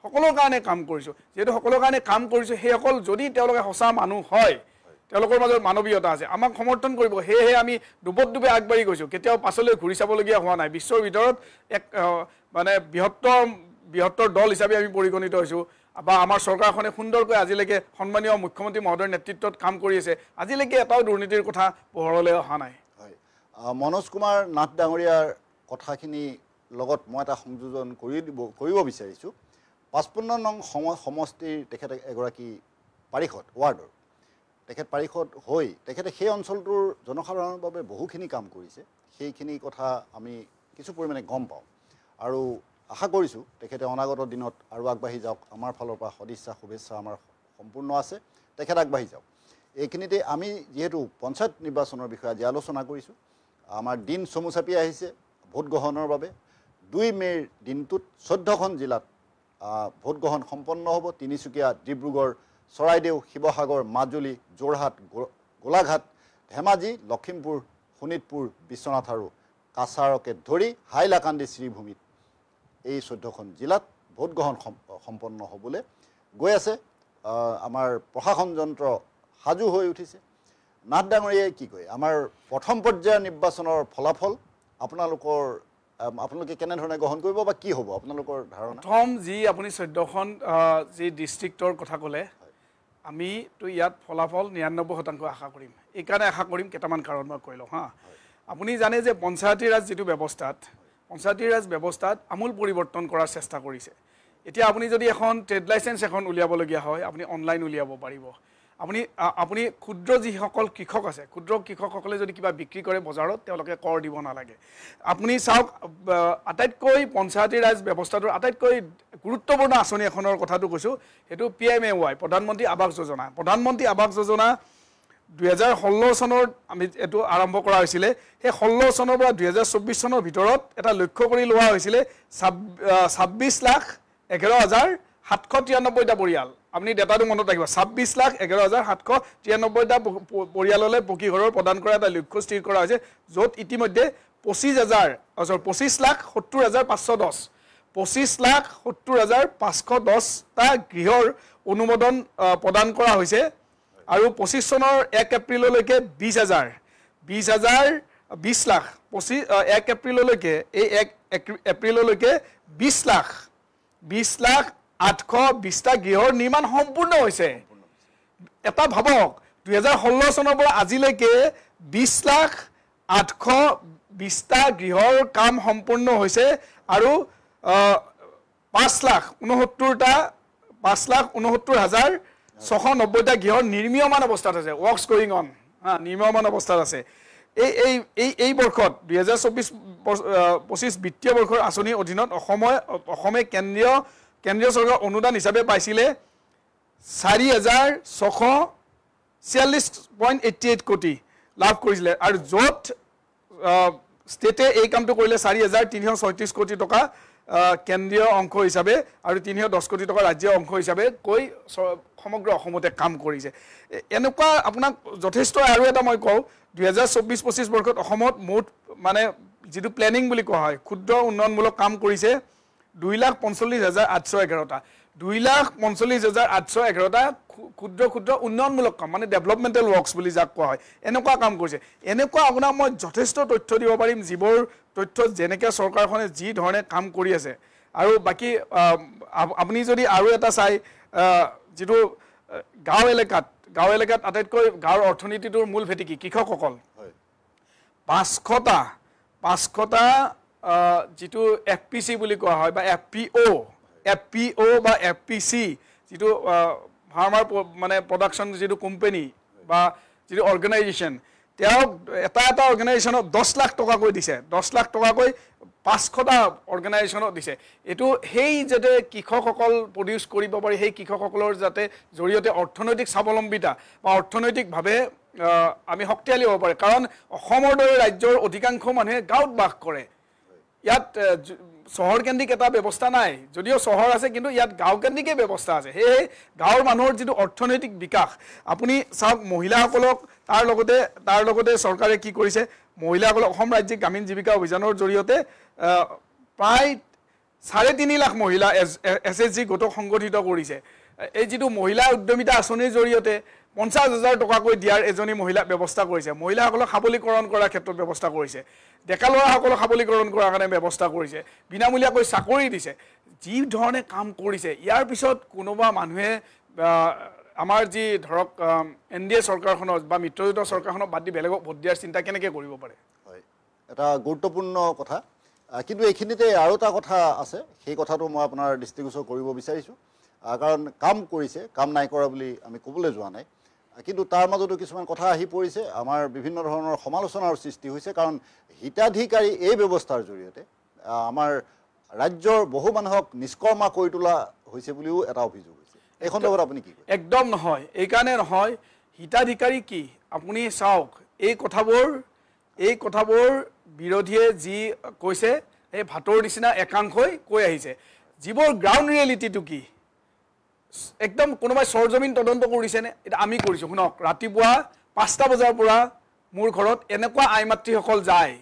সকলোৰ কাৰণে কাম কৰিছোঁ যেহেতু সকলোৰ কাৰণে কাম কৰিছোঁ সেইসকল যদি তেওঁলোকে সঁচা মানুহ হয় তেওঁলোকৰ মাজত মানৱীয়তা আছে আমাক সমৰ্থন কৰিব সেয়েহে আমি ডুবত আগবাঢ়ি গৈছোঁ কেতিয়াও পাছলৈ ঘূৰি চাবলগীয়া হোৱা নাই বিশ্বৰ ভিতৰত এক মানে বৃহত্তৰ দল হিচাপে আমি পৰিগণিত হৈছোঁ বা আমাৰ চৰকাৰখনে সুন্দৰকৈ আজিলৈকে সন্মানীয় মুখ্যমন্ত্ৰী মহোদয়ৰ নেতৃত্বত কাম কৰি আছে আজিলৈকে এটাও দুৰ্নীতিৰ কথা পোহৰলৈ অহা নাই
হয় মনোজ কুমাৰ নাথ ডাঙৰীয়াৰ কথাখিনি লগত মই এটা সংযোজন কৰিব বিচাৰিছোঁ 55 নং সমষ্টিৰ তেখেতে এগৰাকী পাৰিষদ ৱাৰ্ডৰ তেখেত পাৰিষদ হৈ তেখেতে সেই অঞ্চলটোৰ জনসাধাৰণৰ বাবে বহুখিনি কাম কৰিছে সেইখিনি কথা আমি কিছু পৰিমাণে গম পাওঁ আৰু আশা কৰিছোঁ তেখেতে অনাগত দিনত আৰু আগবাঢ়ি যাওক আমাৰ ফালৰ পৰা সদিচ্ছা শুভেচ্ছা আমাৰ সম্পূৰ্ণ আছে তেখেত আগবাঢ়ি যাওক এইখিনিতে আমি যিহেতু পঞ্চায়ত নিৰ্বাচনৰ বিষয়ে আজি আলোচনা কৰিছোঁ আমাৰ দিন চমু চাপি আহিছে ভোট গ্ৰহণৰ বাবে 2 মে'ৰ দিনটোত 14খন জিলাত ভোট গ্ৰহণ সম্পন্ন হ'ব তিনিচুকীয়া ডিব্ৰুগড় চৰাইদেউ শিৱসাগৰ মাজুলী যোৰহাট গোলাঘাট ধেমাজি লখিমপুৰ শোণিতপুৰ বিশ্বনাথ আৰু কাছাৰকে ধৰি হাইলাকান্দি শ্ৰীভূমিত এই 14খন জিলাত ভোট গ্ৰহণ সম্পন্ন হ'বলৈ গৈ আছে আমাৰ প্ৰশাসন যন্ত্ৰ সাজু হৈ উঠিছে নাথ ডাঙৰীয়াই কি কয় আমাৰ প্ৰথম পৰ্যায়ৰ নিৰ্বাচনৰ ফলাফল আপোনালোকে কেনেধৰণে গ্ৰহণ কৰিব বা কি হ'ব আপোনালোকৰ ধাৰণা
প্ৰথম যি আপুনি 14খন যি ডিষ্ট্ৰিক্টৰ কথা ক'লে আমিতো ইয়াত ফলাফল 99% আশা কৰিম এইকাৰণে আশা কৰিম কেইটামান কাৰণ মই কৈ লওঁ হা আপুনি জানে যে পঞ্চায়তী ৰাজ যিটো ব্যৱস্থাত আমূল পৰিৱৰ্তন কৰাৰ চেষ্টা কৰিছে এতিয়া আপুনি যদি এখন ট্ৰেড লাইচেন্স এখন উলিয়াবলগীয়া হয় আপুনি অনলাইন উলিয়াব পাৰিব আপুনি ক্ষুদ্ৰ যিসকল কৃষক আছে ক্ষুদ্ৰ কৃষকসকলে যদি কিবা বিক্ৰী কৰে বজাৰত তেওঁলোকে কৰ দিব নালাগে আপুনি চাওক আটাইতকৈ পঞ্চায়তী ৰাজ ব্যৱস্থাটোৰ আটাইতকৈ গুৰুত্বপূৰ্ণ আঁচনি এখনৰ কথাটো কৈছোঁ সেইটো PMAY প্ৰধানমন্ত্ৰী আৱাস যোজনা 2016 চনত আমি এইটো আৰম্ভ কৰা হৈছিলে সেই 16 চনৰ পৰা 2024 চনৰ ভিতৰত এটা লক্ষ্য কৰি লোৱা হৈছিলে 26,11,793টা পৰিয়াল আপুনি ডেটাটো মনত ৰাখিব 26,11,793টা পৰিয়াললৈ পকী ঘৰৰ প্ৰদান কৰা এটা লক্ষ্য স্থিৰ কৰা হৈছে য'ত ইতিমধ্যে 25,70,510টা গৃহৰ অনুমোদন প্ৰদান কৰা হৈছে আৰু 25 চনৰ 1 এপ্ৰিললৈকে 1 এপ্ৰিললৈকে এই 1 এপ্ৰিললৈকে 20,820টা গৃহৰ নিৰ্মাণ সম্পূৰ্ণ হৈছে এটা ভাবক 2016 চনৰ পৰা আজিলৈকে 20,820টা গৃহৰ কাম সম্পূৰ্ণ হৈছে আৰু 5,69,690টা গৃহৰ নিৰ্মীয়মান অৱস্থাত আছে ৱৰ্কছ গয়িং অন নিৰ্মীয়মান অৱস্থাত আছে এই বৰ্ষত 2024-25 বিত্তীয় বৰ্ষৰ আঁচনিৰ অধীনত অসমে কেন্দ্ৰীয় চৰকাৰ অনুদান হিচাপে পাইছিলে 4,646.88 কোটি লাভ কৰিছিলে আৰু য'ত ষ্টেটে এই কামটো কৰিলে 4,336 কোটি টকা কেন্দ্ৰীয় অংশ হিচাপে আৰু 310 কোটি টকা ৰাজ্যিক অংশ হিচাপে কৈ সমগ্ৰ অসমতে কাম কৰিছে এনেকুৱা আপোনাক যথেষ্ট আৰু এটা মই কওঁ 2024-25 বৰ্ষত অসমত মুঠ মানে যিটো প্লেনিং বুলি কোৱা হয় ক্ষুদ্ৰ উন্নয়নমূলক কাম কৰিছে 2,45,811টা 2,45,811টা ক্ষুদ্ৰ উন্নয়নমূলক কাম মানে ডেভেলপমেণ্টেল ৱৰ্কছ বুলি যাক কোৱা হয় এনেকুৱা কাম কৰিছে এনেকুৱা আপোনাক মই যথেষ্ট তথ্য দিব পাৰিম যিবোৰ তথ্য যেনেকৈ চৰকাৰখনে যি ধৰণে কাম কৰি আছে আৰু বাকী আপুনি যদি আৰু এটা চাই যিটো গাঁও এলেকাত আটাইতকৈ গাঁৱৰ অৰ্থনীতিটোৰ মূল ভেটি কি কৃষকসকল 500টা যিটো FPC বুলি কোৱা হয় বা FPO বা FPC যিটো ফাৰ্মাৰ মানে প্ৰডাকশ্যন যিটো কোম্পানী বা যিটো অৰ্গেনাইজেশ্যন তেওঁক এটা অৰ্গেনাইজেশ্যনত 10 লাখ টকাকৈ দিছে 10 লাখ টকাকৈ 500টা অৰ্গেনাইজেশ্যনত দিছে এইটো সেই যাতে কৃষকসকল প্ৰডিউচ কৰিব পাৰি সেই কৃষকসকলৰ যাতে জৰিয়তে অৰ্থনৈতিক স্বাৱলম্বিতা বা অৰ্থনৈতিকভাৱে আমি শক্তিশালী হ'ব পাৰে কাৰণ অসমৰ দৰে ৰাজ্যৰ অধিকাংশ মানুহে গাঁৱত বাস কৰে ইয়াত চহৰ কেন্দ্ৰিক এটা ব্যৱস্থা নাই যদিও চহৰ আছে কিন্তু ইয়াত গাঁও কেন্দ্ৰিকে ব্যৱস্থা আছে সেয়ে গাঁৱৰ মানুহৰ যিটো অৰ্থনৈতিক বিকাশ আপুনি চাওক মহিলাসকলক তাৰ লগতে চৰকাৰে কি কৰিছে মহিলাসকলক অসম ৰাজ্যিক গ্ৰামীণ জীৱিকা অভিযানৰ জৰিয়তে প্ৰায় 3.5 লাখ মহিলা SHG গোটক সংগঠিত কৰিছে এই যিটো মহিলা উদ্যমিতা আঁচনিৰ জৰিয়তে 50,000 টকাকৈ দিয়াৰ এজনী মহিলা ব্যৱস্থা কৰিছে মহিলাসকলক সবলীকৰণ কৰাৰ ক্ষেত্ৰত ব্যৱস্থা কৰিছে ডেকা ল'ৰাসকলক সবলীকৰণ কৰাৰ কাৰণে ব্যৱস্থা কৰিছে বিনামূলীয়াকৈ চাকৰি দিছে যি ধৰণে কাম কৰিছে ইয়াৰ পিছত কোনোবা মানুহে আমাৰ যি ধৰক NDA চৰকাৰখনৰ বা মিত্ৰজোঁটৰ চৰকাৰখনক বাদ দি বেলেগক ভোট দিয়াৰ চিন্তা কেনেকৈ কৰিব পাৰে
হয় এটা গুৰুত্বপূৰ্ণ কথা কিন্তু এইখিনিতে আৰু এটা কথা আছে সেই কথাটো মই আপোনাৰ দৃষ্টিগোচৰ কৰিব বিচাৰিছোঁ কাৰণ কাম কৰিছে কাম নাই কৰা বুলি আমি ক'বলৈ যোৱা নাই কিন্তু তাৰ মাজতো কিছুমান কথা আহি পৰিছে আমাৰ বিভিন্ন ধৰণৰ সমালোচনাৰ সৃষ্টি হৈছে কাৰণ হিতাধিকাৰী এই ব্যৱস্থাৰ জৰিয়তে আমাৰ ৰাজ্যৰ বহু মানুহক নিষ্কৰ্মা কৰি তোলা হৈছে বুলিও এটা অভিযোগ হৈছে এই সন্দৰ্ভত আপুনি কি কয়
একদম নহয় এই কাৰণে নহয় হিতাধিকাৰী কি আপুনি চাওক এই কথাবোৰ বিৰোধীয়ে যি কৈছে এই ভাতৰ নিচিনা একাংশই কৈ আহিছে যিবোৰ গ্ৰাউণ্ড ৰিয়েলিটিটো কি একদম কোনোবাই সৰজমিন তদন্ত কৰিছেনে এটা আমি কৰিছোঁ শুনক ৰাতিপুৱা 5টা বজাৰ পৰা মোৰ ঘৰত এনেকুৱা আইমাতৃসকল যায়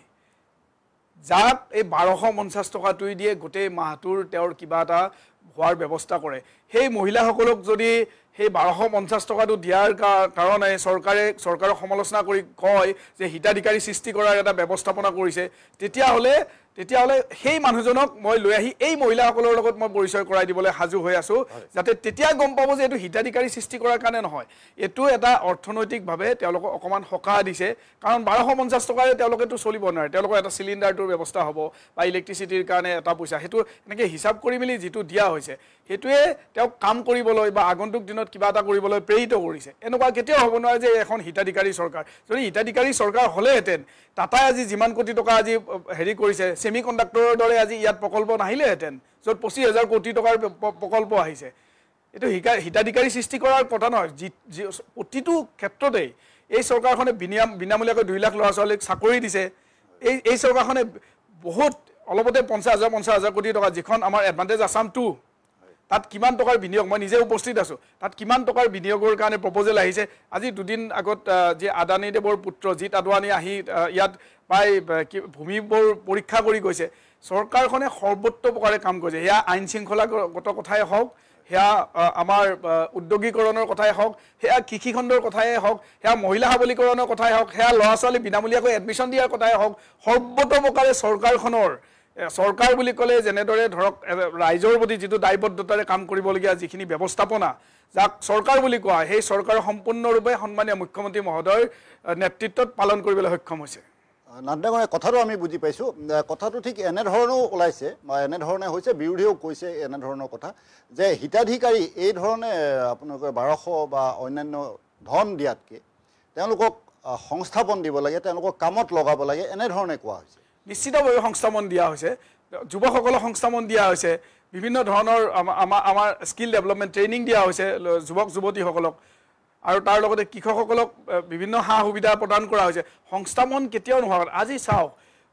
যাক এই 1250 টকাটোই দিয়ে গোটেই মাহটোৰ তেওঁৰ কিবা এটা হোৱাৰ ব্যৱস্থা কৰে সেই মহিলাসকলক যদি সেই 1250 টকাটো দিয়াৰ কাৰণে চৰকাৰক সমালোচনা কৰি কয় যে হিতাধিকাৰী সৃষ্টি কৰাৰ এটা ব্যৱস্থাপনা কৰিছে তেতিয়াহ'লে সেই মানুহজনক মই লৈ আহি এই মহিলাসকলৰ লগত মই পৰিচয় কৰাই দিবলৈ সাজু হৈ আছোঁ যাতে তেতিয়া গম পাব যে এইটো হিতাধিকাৰী সৃষ্টি কৰাৰ কাৰণে নহয় এইটো এটা অৰ্থনৈতিকভাৱে তেওঁলোকক অকণমান সকাহ দিছে কাৰণ 1250 টকাৰে তেওঁলোকেতো চলিব নোৱাৰে তেওঁলোকৰ এটা চিলিণ্ডাৰটোৰ ব্যৱস্থা হ'ব বা ইলেক্ট্ৰিচিটিৰ কাৰণে এটা পইচা সেইটো এনেকৈ হিচাপ কৰি মেলি যিটো দিয়া হৈছে সেইটোৱে তেওঁক কাম কৰিবলৈ বা আগন্তুক দিনত কিবা এটা কৰিবলৈ প্ৰেৰিত কৰিছে এনেকুৱা কেতিয়াও হ'ব নোৱাৰে যে এখন হিতাধিকাৰী চৰকাৰ যদি হিতাধিকাৰী চৰকাৰ হ'লেহেঁতেন টাটাই আজি যিমান কোটি টকা আজি হেৰি কৰিছে সেমি কণ্ডাক্টৰৰ দৰে আজি ইয়াত প্ৰকল্প নাহিলেহেঁতেন য'ত 25,000 কোটি টকাৰ প্ৰকল্প আহিছে এইটো হিতাধিকাৰী সৃষ্টি কৰাৰ কথা নহয় প্ৰতিটো ক্ষেত্ৰতেই এই চৰকাৰখনে বিনামূলীয়াকৈ 2 লাখ ল'ৰা ছোৱালীক চাকৰি দিছে এই চৰকাৰখনে বহুত অলপতে 50,000 কোটি টকা যিখন আমাৰ এডভান্টেজ আছাম 2 তাত কিমান টকাৰ বিনিয়োগ মই নিজে উপস্থিত আছোঁ তাত কিমান টকাৰ বিনিয়োগৰ কাৰণে প্ৰপ'জেল আহিছে আজি দুদিন আগত যি আদানীদেৱৰ পুত্ৰ জিত আদৱানী আহি ইয়াত প্ৰায় ভূমিবোৰ পৰীক্ষা কৰি গৈছে চৰকাৰখনে সৰ্বোত্তমভাৱে কাম কৰিছে সেয়া আইন শৃংখলাগত কথাই হওক সেয়া আমাৰ উদ্যোগীকৰণৰ কথাই হওক সেয়া কৃষিখণ্ডৰ কথাই হওক সেয়া মহিলা সবলীকৰণৰ কথাই হওক সেয়া ল'ৰা ছোৱালী বিনামূলীয়াকৈ এডমিশ্যন দিয়াৰ কথাই হওক সৰ্বোত্তমভাৱে চৰকাৰখনৰ চৰকাৰ বুলি ক'লে যেনেদৰে ধৰক ৰাইজৰ প্ৰতি যিটো দায়বদ্ধতাৰে কাম কৰিবলগীয়া যিখিনি ব্যৱস্থাপনা যাক চৰকাৰ বুলি কোৱা সেই চৰকাৰ সম্পূৰ্ণৰূপে সন্মানীয় মুখ্যমন্ত্ৰী মহোদয়ৰ নেতৃত্বত পালন কৰিবলৈ সক্ষম হৈছে
নাথডাঙৰীয়া কথাটো আমি বুজি পাইছোঁ কথাটো ঠিক এনেধৰণেও ওলাইছে বা এনেধৰণে হৈছে বিৰোধীয়েও কৈছে এনেধৰণৰ কথা যে হিতাধিকাৰী এই ধৰণে আপোনালোকৰ 1200 বা অন্যান্য ধন দিয়াতকৈ তেওঁলোকক সংস্থাপন দিব লাগে তেওঁলোকক কামত লগাব লাগে এনেধৰণে কোৱা হৈছে
নিশ্চিতভাৱে সংস্থাপন দিয়া হৈছে যুৱকসকলক সংস্থাপন দিয়া হৈছে বিভিন্ন ধৰণৰ আমাৰ স্কিল ডেভেলপমেণ্ট ট্ৰেইনিং দিয়া হৈছে যুৱক যুৱতীসকলক আৰু তাৰ লগতে কৃষকসকলক বিভিন্ন সা সুবিধা প্ৰদান কৰা হৈছে সংস্থাপন কেতিয়াও নোহোৱা আজি চাওক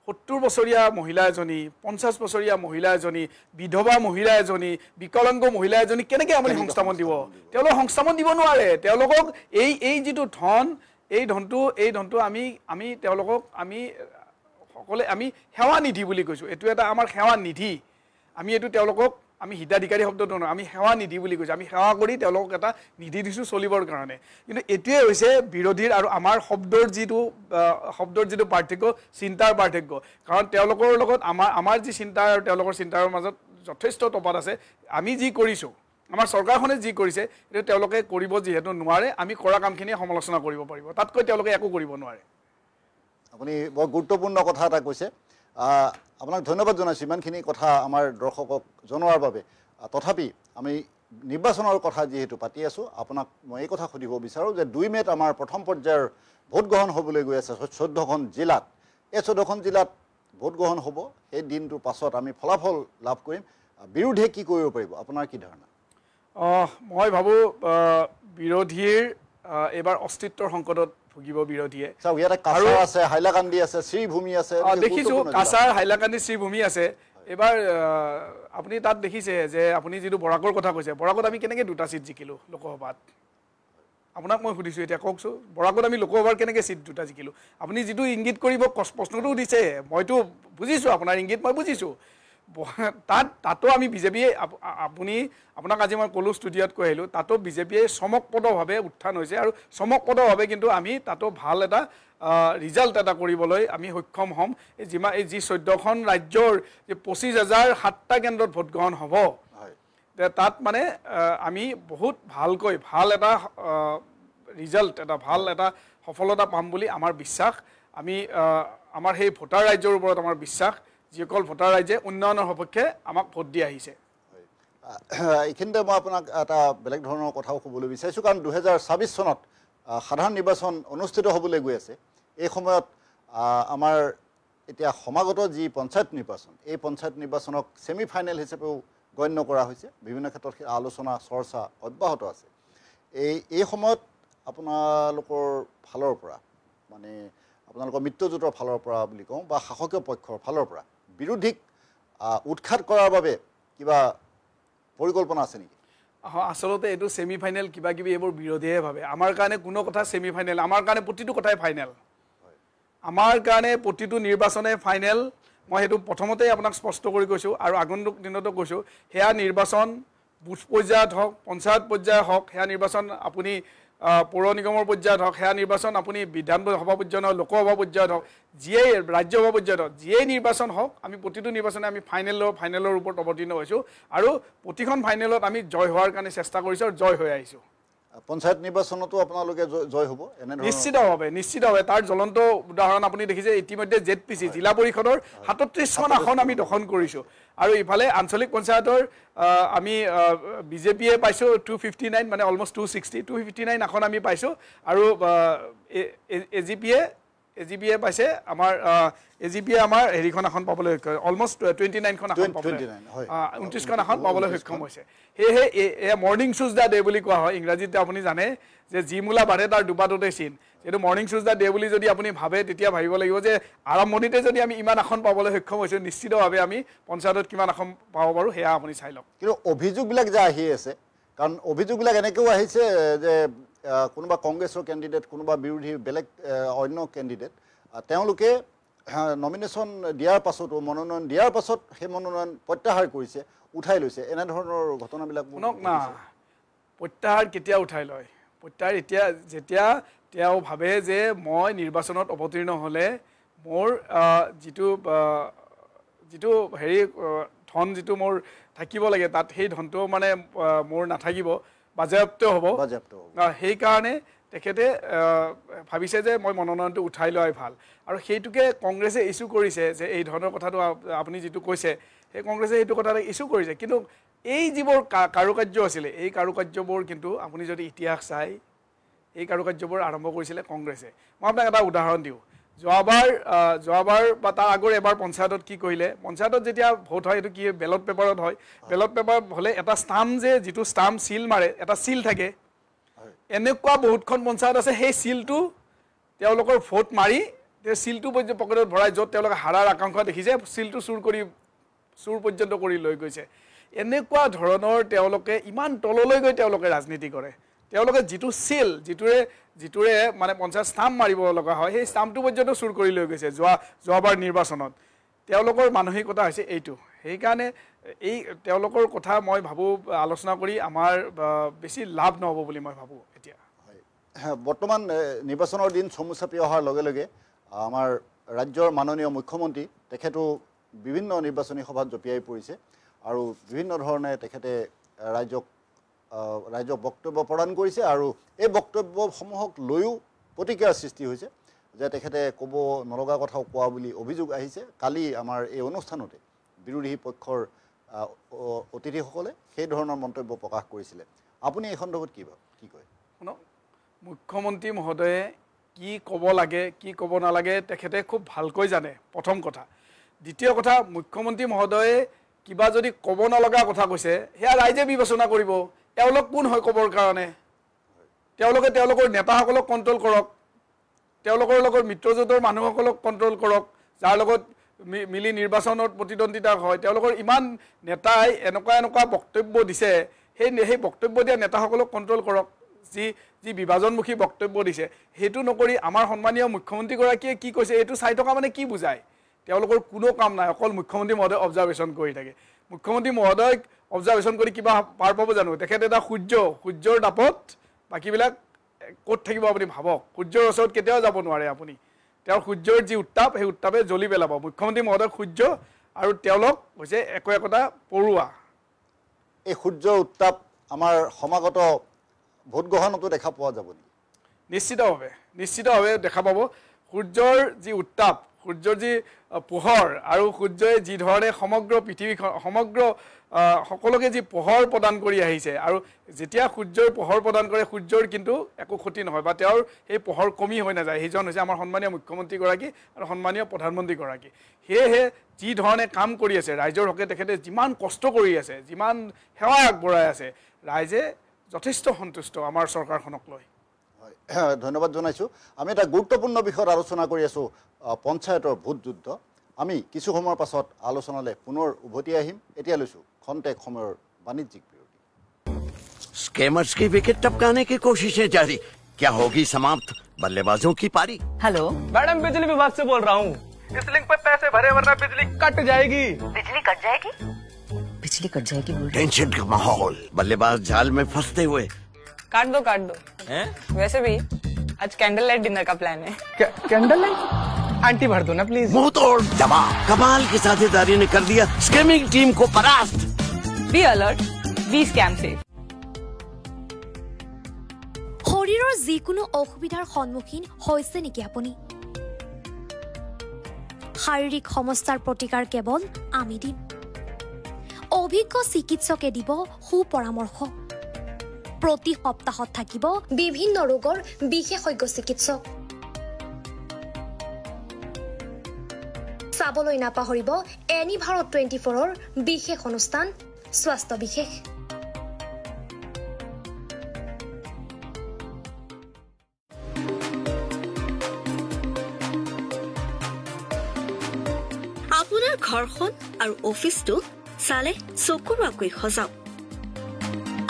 70 বছৰীয়া মহিলা এজনী 50 বছৰীয়া মহিলা এজনী বিধৱা মহিলা এজনী বিকলাংগ মহিলা এজনী কেনেকৈ আপুনি সংস্থাপন দিব তেওঁলোকক সংস্থাপন দিব নোৱাৰে তেওঁলোকক এই যিটো ধন এই ধনটো আমি তেওঁলোকক সকলে আমি সেৱা নিধি বুলি কৈছোঁ এইটো এটা আমাৰ সেৱা নিধি আমি এইটো তেওঁলোকক আমি হিতাধিকাৰী শব্দটো নহয় আমি সেৱা নিধি বুলি কৈছোঁ আমি সেৱা কৰি তেওঁলোকক এটা নিধি দিছোঁ চলিবৰ কাৰণে কিন্তু এইটোৱে হৈছে বিৰোধীৰ আৰু আমাৰ শব্দৰ যিটো পাৰ্থক্য চিন্তাৰ পাৰ্থক্য কাৰণ তেওঁলোকৰ লগত আমাৰ যি চিন্তা আৰু তেওঁলোকৰ চিন্তাৰ মাজত যথেষ্ট তফাত আছে আমি যি কৰিছোঁ আমাৰ চৰকাৰখনে যি কৰিছে এইটো তেওঁলোকে কৰিব যিহেতু নোৱাৰে আমি কৰা কামখিনিয়ে সমালোচনা কৰিব পাৰিব তাতকৈ তেওঁলোকে একো কৰিব নোৱাৰে
আপুনি বৰ গুৰুত্বপূৰ্ণ কথা এটা কৈছে আপোনাক ধন্যবাদ জনাইছোঁ ইমানখিনি কথা আমাৰ দৰ্শকক জনোৱাৰ বাবে তথাপি আমি নিৰ্বাচনৰ কথা যিহেতু পাতি আছোঁ আপোনাক মই এই কথা সুধিব বিচাৰোঁ যে 2 মে'ত আমাৰ প্ৰথম পৰ্যায়ৰ ভোট গ্ৰহণ হ'বলৈ গৈ আছে 14খন জিলাত এই 14খন জিলাত ভোট গ্ৰহণ হ'ব সেই দিনটোৰ পাছত আমি ফলাফল লাভ কৰিম বিৰোধীয়ে কি কৰিব পাৰিব আপোনাৰ কি ধাৰণা
মই ভাবোঁ বিৰোধীৰ এবাৰ অস্তিত্বৰ সংকটত ভুগিব বিৰোধীয়ে
চাওক ইয়াতে কাছাৰ আছে হাইলাকান্দি আছে শ্ৰীভূমি আছে
দেখিছোঁ কাছাৰ হাইলাকান্দি শ্ৰীভূমি আছে এবাৰ আপুনি তাত দেখিছে যে আপুনি যিটো বৰাকৰ কথা কৈছে বৰাকত আমি কেনেকৈ 2টা ছিট জিকিলোঁ লোকসভাত আপোনাক মই সুধিছোঁ এতিয়া কওকচোন বৰাকত আমি লোকসভাৰ কেনেকৈ ছিট 2টা জিকিলোঁ আপুনি যিটো ইংগিত কৰিব প্ৰশ্নটো সুধিছে মইতো বুজিছোঁ আপোনাৰ ইংগিত মই বুজিছোঁ তাতো আমি বিজেপিয়ে আপোনাক আজি মই ক'লো ষ্টুডিঅ'ত কৈ আহিলোঁ তাতো বিজেপিয়ে চমকপ্ৰদভাৱে উত্থান হৈছে আৰু চমকপ্ৰদভাৱে কিন্তু আমি তাতো ভাল এটা ৰিজাল্ট এটা কৰিবলৈ আমি সক্ষম হ'ম এই যি 14খন ৰাজ্যৰ যে 25,007টা কেন্দ্ৰত ভোট গ্ৰহণ হ'ব তাত মানে আমি বহুত ভালকৈ ভাল এটা ৰিজাল্ট এটা ভাল এটা সফলতা পাম বুলি আমাৰ বিশ্বাস আমি আমাৰ সেই ভোটাৰ ৰাজ্যৰ ওপৰত আমাৰ বিশ্বাস যিসকল ভোটাৰ ৰাইজে উন্নয়নৰ সপক্ষে আমাক ভোট দি আহিছে
এইখিনিতে মই আপোনাক এটা বেলেগ ধৰণৰ কথাও ক'বলৈ বিচাৰিছোঁ কাৰণ 2026 চনত সাধাৰণ নিৰ্বাচন অনুষ্ঠিত হ'বলৈ গৈ আছে এই সময়ত আমাৰ এতিয়া সমাগত যি পঞ্চায়ত নিৰ্বাচন এই পঞ্চায়ত নিৰ্বাচনক ছেমি ফাইনেল হিচাপেও গণ্য কৰা হৈছে বিভিন্ন ক্ষেত্ৰত আলোচনা চৰ্চা অব্যাহত আছে এই সময়ত আপোনালোকৰ ফালৰ পৰা মানে আপোনালোকৰ মিত্ৰজোঁটৰ ফালৰ পৰা বুলি কওঁ বা শাসকীয় পক্ষৰ ফালৰ পৰা বিৰোধীক উৎখাত কৰাৰ বাবে কিবা পৰিকল্পনা আছে নেকি
আচলতে এইটো ছেমি ফাইনেল কিবা কিবি এইবোৰ বিৰোধীয়ে ভাবে আমাৰ কাৰণে কোনো কথা ছেমি ফাইনেল আমাৰ কাৰণে প্ৰতিটো কথাই ফাইনেল আমাৰ কাৰণে প্ৰতিটো নিৰ্বাচনে ফাইনেল মই সেইটো প্ৰথমতেই আপোনাক স্পষ্ট কৰি কৈছোঁ আৰু আগন্তুক দিনতো কৈছোঁ সেয়া নিৰ্বাচন বুথ পৰ্যায়ত হওক পঞ্চায়ত পৰ্যায়ত হওক সেয়া নিৰ্বাচন আপুনি পৌৰ নিগমৰ পৰ্যায়ত হওক সেয়া নিৰ্বাচন আপুনি বিধানসভা পৰ্যায়ত হওক লোকসভা পৰ্যায়ত হওক যিয়েই ৰাজ্যসভা পৰ্যায়ত হওক যিয়েই নিৰ্বাচন হওক আমি প্ৰতিটো নিৰ্বাচনে আমি ফাইনেলৰ ওপৰত অৱতীৰ্ণ হৈছোঁ আৰু প্ৰতিখন ফাইনেলত আমি জয় হোৱাৰ কাৰণে চেষ্টা কৰিছোঁ আৰু জয় হৈ আহিছোঁ
পঞ্চায়ত নিৰ্বাচনতো আপোনালোকে জয় হ'ব
নিশ্চিতভাৱে তাৰ জ্বলন্ত উদাহৰণ আপুনি দেখিছে ইতিমধ্যে ZPC জিলা পৰিষদৰ 37খন আসন আমি দখল কৰিছোঁ আৰু ইফালে আঞ্চলিক পঞ্চায়তৰ আমি বিজেপিয়ে পাইছোঁ 259 মানে অলমষ্ট 259 আসন আমি পাইছোঁ আৰু এজিপিয়ে পাইছে আমাৰ এজিপিয়ে আমাৰ হেৰিখন আসন পাবলৈ সক্ষম অলমষ্ট 29খন আসন পাবলৈ 29খন আসন পাবলৈ সক্ষম হৈছে সেয়েহে এয়া মৰ্ণিং শ্বুজ দা ডে বুলি কোৱা হয় ইংৰাজীত আপুনি জানে যে যি মূলা বাঢ়ে তাৰ দুপাততে চিন এইটো মৰ্ণিং শ্বুজ দা ডে বুলি যদি আপুনি ভাবে তেতিয়া ভাবিব লাগিব যে আৰম্ভণিতে যদি আমি ইমান আসন পাবলৈ সক্ষম হৈছোঁ নিশ্চিতভাৱে আমি পঞ্চায়তত কিমান আসন পাব পাৰোঁ সেয়া আপুনি চাই লওক
কিন্তু অভিযোগবিলাক যে আহি আছে কাৰণ অভিযোগবিলাক এনেকৈও আহিছে যে কোনোবা কংগ্ৰেছৰ কেণ্ডিডেট কোনোবা বিৰোধী বেলেগ অন্য কেণ্ডিডেট তেওঁলোকে নমিনেশ্যন দিয়াৰ পাছতো মনোনয়ন দিয়াৰ পাছত সেই মনোনয়ন প্ৰত্যাহাৰ কৰিছে উঠাই লৈছে এনেধৰণৰ ঘটনাবিলাক
শুনক না প্ৰত্যাহাৰ কেতিয়া উঠাই লয় প্ৰত্যাহাৰ এতিয়া যেতিয়া তেওঁ ভাবে যে মই নিৰ্বাচনত অৱতীৰ্ণ হ'লে মোৰ যিটো হেৰি ধন যিটো মোৰ থাকিব লাগে তাত সেই ধনটো মানে মোৰ নাথাকিব বাজেয়াপ্ত হ'ব সেইকাৰণে তেখেতে ভাবিছে যে মই মনোনয়নটো উঠাই লোৱাই ভাল আৰু সেইটোকে কংগ্ৰেছে ইছ্যু কৰিছে যে এই ধৰণৰ কথাটো আপুনি যিটো কৈছে সেই কংগ্ৰেছে এইটো কথা ইছ্যু কৰিছে কিন্তু এই যিবোৰ কাৰুকাৰ্য আছিলে এই কাৰুকাৰ্যবোৰ কিন্তু আপুনি যদি ইতিহাস চাই এই কাৰুকাৰ্যবোৰ আৰম্ভ কৰিছিলে কংগ্ৰেছে মই আপোনাক এটা উদাহৰণ দিওঁ যোৱাবাৰ বা তাৰ আগৰ এবাৰ পঞ্চায়তত কি কৰিলে পঞ্চায়তত যেতিয়া ভোট হয় এইটো কি বেলট পেপাৰত হয় বেলট পেপাৰ হ'লে এটা ষ্টাম্প যিটো ষ্টাম্প চিল মাৰে এটা চিল থাকে এনেকুৱা বহুতখন পঞ্চায়ত আছে সেই চিলটো তেওঁলোকৰ ভোট মাৰি চিলটো পকেটত ভৰাই য'ত তেওঁলোকে হাৰাৰ আকাংক্ষা দেখিছে চিলটো চুৰ পৰ্যন্ত কৰি লৈ গৈছে এনেকুৱা ধৰণৰ তেওঁলোকে ইমান তললৈ গৈ তেওঁলোকে ৰাজনীতি কৰে তেওঁলোকে যিটো চিল যিটোৰে মানে পঞ্চায়ত ষ্টাম্প মাৰিব লগা হয় সেই ষ্টাম্পটো পৰ্যন্ত চুৰ কৰি লৈ গৈছে যোৱাবাৰ নিৰ্বাচনত তেওঁলোকৰ মানসিকতা হৈছে এইটো সেইকাৰণে এই তেওঁলোকৰ কথা মই ভাবোঁ আলোচনা কৰি আমাৰ বেছি লাভ নহ'ব বুলি মই ভাবোঁ এতিয়া
বৰ্তমান নিৰ্বাচনৰ দিন চমু চাপি অহাৰ লগে লগে আমাৰ ৰাজ্যৰ মাননীয় মুখ্যমন্ত্ৰী তেখেতো বিভিন্ন নিৰ্বাচনী সভাত জঁপিয়াই পৰিছে আৰু বিভিন্ন ধৰণে তেখেতে ৰাজ্যক বক্তব্য প্ৰদান কৰিছে আৰু এই বক্তব্যসমূহক লৈও প্ৰতিক্ৰিয়াৰ সৃষ্টি হৈছে যে তেখেতে ক'ব নলগা কথাও কোৱা বুলি অভিযোগ আহিছে কালি আমাৰ এই অনুষ্ঠানতে বিৰোধী পক্ষৰ অতিথিসকলে সেই ধৰণৰ মন্তব্য প্ৰকাশ কৰিছিলে আপুনি এই সন্দৰ্ভত কি কয়
শুনক মুখ্যমন্ত্ৰী মহোদয়ে কি ক'ব লাগে কি ক'ব নালাগে তেখেতে খুব ভালকৈ জানে প্ৰথম কথা দ্বিতীয় কথা মুখ্যমন্ত্ৰী মহোদয়ে কিবা যদি ক'ব নলগা কথা কৈছে সেয়া ৰাইজে বিবেচনা কৰিব তেওঁলোক কোন হয় ক'বৰ কাৰণে তেওঁলোকে তেওঁলোকৰ নেতাসকলক কণ্ট্ৰল কৰক তেওঁলোকৰ লগত মিত্ৰজোঁটৰ মানুহসকলক কণ্ট্ৰল কৰক যাৰ লগত মিলি নিৰ্বাচনত প্ৰতিদ্বন্দ্বিতা হয় তেওঁলোকৰ ইমান নেতাই এনেকুৱা বক্তব্য দিছে সেই বক্তব্য দিয়া নেতাসকলক কণ্ট্ৰল কৰক যি বিভাজনমুখী বক্তব্য দিছে সেইটো নকৰি আমাৰ সন্মানীয় মুখ্যমন্ত্ৰীগৰাকীয়ে কি কৈছে এইটো চাই থকা মানে কি বুজায় তেওঁলোকৰ কোনো কাম নাই অকল মুখ্যমন্ত্ৰী মহোদয় অবজাৰ্ভেশ্যন কৰি থাকে মুখ্যমন্ত্ৰী মহোদয়ক অবজাৰ্ভেশ্যন কৰি কিবা পাৰ পাব জানো তেখেতে এটা সূৰ্যৰ দাপত বাকীবিলাক ক'ত থাকিব আপুনি ভাবক সূৰ্যৰ ওচৰত কেতিয়াও যাব নোৱাৰে আপুনি তেওঁৰ সূৰ্যৰ যি উত্তাপ সেই উত্তাপে জ্বলি পেলাব মুখ্যমন্ত্ৰী মহোদয় সূৰ্য আৰু তেওঁলোক হৈছে একোটা পৰুৱা
এই সূৰ্যৰ উত্তাপ আমাৰ সমাগত ভোট গ্ৰহণতো দেখা পোৱা যাব নেকি
নিশ্চিতভাৱে দেখা পাব সূৰ্যৰ যি উত্তাপ সূৰ্যৰ যি পোহৰ আৰু সূৰ্যই যি ধৰণে সমগ্ৰ পৃথিৱীখন সমগ্ৰ সকলোকে যি পোহৰ প্ৰদান কৰি আহিছে আৰু যেতিয়া সূৰ্যৰ পোহৰ প্ৰদান কৰে সূৰ্যৰ কিন্তু একো ক্ষতি নহয় বা তেওঁৰ সেই পোহৰ কমি হৈ নাযায় সেইজন হৈছে আমাৰ সন্মানীয় মুখ্যমন্ত্ৰীগৰাকী আৰু সন্মানীয় প্ৰধানমন্ত্ৰীগৰাকী সেয়েহে যি ধৰণে কাম কৰি আছে ৰাইজৰ হকে তেখেতে যিমান কষ্ট কৰি আছে যিমান সেৱা আগবঢ়াই আছে ৰাইজে যথেষ্ট সন্তুষ্ট আমাৰ চৰকাৰখনক লৈ
ধন্যবাদ জনাইছোঁ আমি এটা গুৰুত্বপূৰ্ণ বিষয়ত আলোচনা কৰি আছোঁ পঞ্চায়তৰ ভোট যুদ্ধ আমি কিছু সময়ৰ পাছত আলোচনালৈ পুনৰ উভতি আহিম এতিয়া লৈছোঁ খন্তেক সময়ৰ বাণিজ্যিক বিৰতি
स्कैमर्स की विकेट टपकाने की कोशिशें जारी क्या होगी समाप्त बल्लेबाजों की पारी
हेलो
मैडम बिजली विभाग से बोल रहा हूँ इस लिंक पे पैसे भरे वरना बिजली कट जाएगी
बिजली कट जाएगी बोल रहे
टेंशन का माहौल बल्लेबाज जाल में फंसते हुए
काट दो हैं? वैसे भी आज कैंडल लाइट डिनर का प्लान है कैंडल लाइट आंटी भर दो ना प्लीज
मुंह तोड़ जवाब कमाल की साझेदारी ने कर दिया स्कैमिंग टीम को परास्त
बी अलर्ट बी स्कैम से
শৰীৰৰ যিকোনো অসুবিধাৰ সন্মুখীন হৈছে নেকি আপুনি শাৰীৰিক সমস্যাৰ প্ৰতিকাৰ কেৱল আমি দিম অভিজ্ঞ চিকিৎসকে দিব সুপৰামৰ্শ প্ৰতি সপ্তাহত থাকিব বিভিন্ন ৰোগৰ বিশেষজ্ঞ চিকিৎসক চাবলৈ নাপাহৰিব এনি ভাৰত 24ৰ বিশেষ অনুষ্ঠান স্বাস্থ্য বিশেষ
আপোনাৰ ঘৰখন আৰু অফিচটো চালে চকুৰুৱাকৈ সজাওক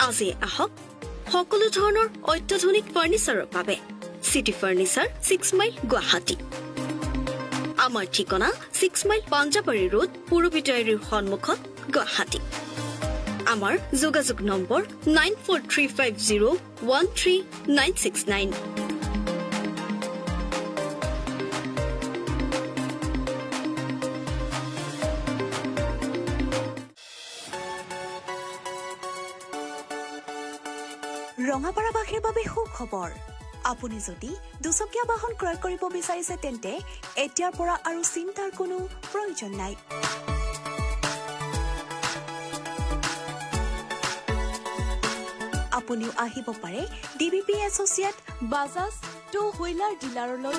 আজি আহক সকলো ধৰণৰ অত্যাধুনিক ফাৰ্নিচাৰৰ বাবে সিটি ফাৰ্নিচাৰ 6 মাইল গুৱাহাটী আমাৰ ঠিকনা 6 মাইল পাঞ্জাবাৰী ৰোড পুৰবিটাৰীৰ সন্মুখত গুৱাহাটী আমাৰ যোগাযোগ নম্বৰ 9435013969
ৰঙাপাৰাবাসীৰ বাবে সুখবৰ আপুনি যদি দুচকীয়া বাহন ক্ৰয় কৰিব বিচাৰিছে তেন্তে এতিয়াৰ পৰা আৰু চিন্তাৰ কোনো প্ৰয়োজন নাই আপুনিও আহিব পাৰে DBP associate Bajaj two wheeler ডিলাৰলৈ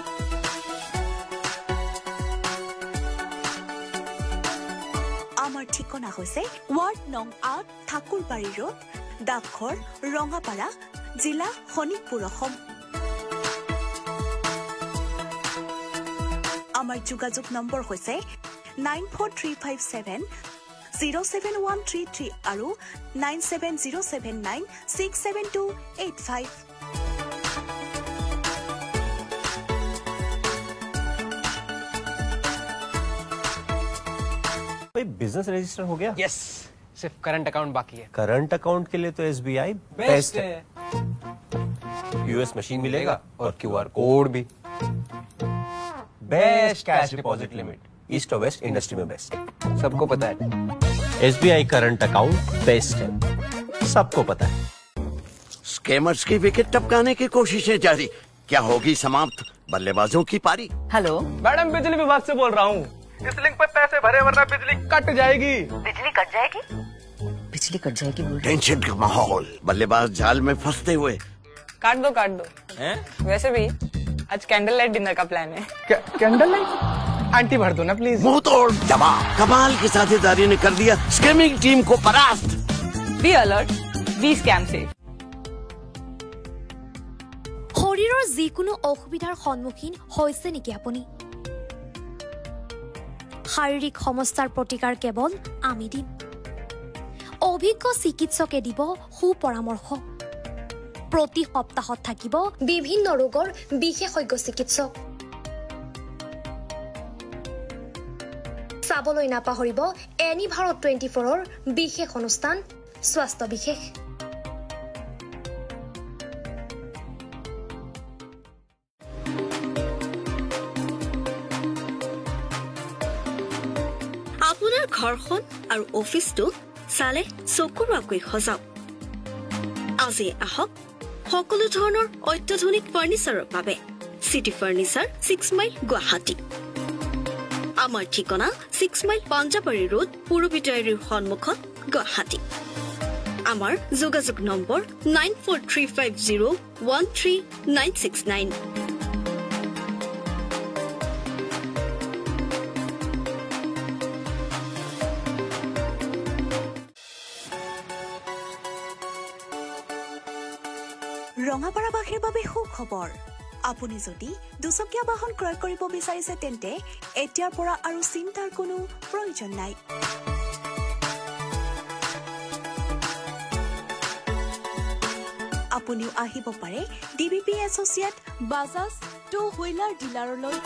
আমাৰ ঠিকনা হৈছে ৱাৰ্ড নং ৮ ঠাকুৰবাৰী ৰোড ডাকঘৰ ৰঙাপাৰা জিলা শোণিতপুৰ অসম আমাৰ যোগাযোগ নম্বৰ হৈছে 9435707133 আৰু 9707967285
बिजनेस रजिस्टर हो गया
यस सिर्फ करंट अकाउंट बाकी है
करंट अकाउंट के लिए तो SBI बेस्ट है यूएस मशीन मिलेगा और QR कोड भी best cash deposit limit east और वेस्ट इंडस्ट्री में बेस्ट
सबको पता है
SBI करंट अकाउंट बेस्ट है सबको पता है
स्कैमर्स की विकेट टपकाने की कोशिशें जारी क्या होगी समाप्त बल्लेबाजों की पारी
हेलो
मैडम बिजली विभाग से बोल रहा हूँ इस लिंक पे पैसे भरे वरना बिजली कट जाएगी।
बिजली कट जाएगी बिजली कट जाएगी बोल रहे
टेंशन का माहौल, बल्लेबाज जाल में फंसते हुए।
काट दो हैं? वैसे भी आज कैंडल लाइट डिनर का प्लान है। कैंडल लाइट आंटी भर दो ना प्लीज।
मुंह तोड़ जवाब, कमाल की साझेदारी ने कर दिया स्कैमिंग टीम को परास्त।
बी अलर्ट, बी स्कैम से।
শৰীৰৰ যিকোনো অসুবিধাৰ সন্মুখীন হৈছে নেকি আপুনি শাৰীৰিক সমস্যাৰ প্ৰতিকাৰ কেৱল আমি দিম অভিজ্ঞ চিকিৎসকে দিব সুপৰামৰ্শ প্ৰতি সপ্তাহত থাকিব বিভিন্ন ৰোগৰ বিশেষজ্ঞ চিকিৎসক চাবলৈ নাপাহৰিব এনি ভাৰত 24ৰ বিশেষ অনুষ্ঠান স্বাস্থ্য বিশেষ
আপোনাৰ ঘৰখন আৰু অফিচটো চালে চকুৰুৱাকৈ সজাওক আজি আহক সকলো ধৰণৰ অত্যাধুনিক ফাৰ্নিচাৰৰ বাবে সিটি ফাৰ্নিচাৰ 6 মাইল গুৱাহাটী আমাৰ ঠিকনা 6 মাইল পাঞ্জাবাৰী ৰোড পুৰবিটাৰীৰ সন্মুখত গুৱাহাটী আমাৰ যোগাযোগ নম্বৰ 9435013969
ৰঙাপাৰাবাসীৰ বাবে সুখবৰ আপুনি যদি দুচকীয়া বাহন ক্ৰয় কৰিব বিচাৰিছে তেন্তে এতিয়াৰ পৰা আৰু চিন্তাৰ কোনো প্ৰয়োজন নাই আপুনিও আহিব পাৰে DBP associate Bajaj two wheeler ডিলাৰলৈ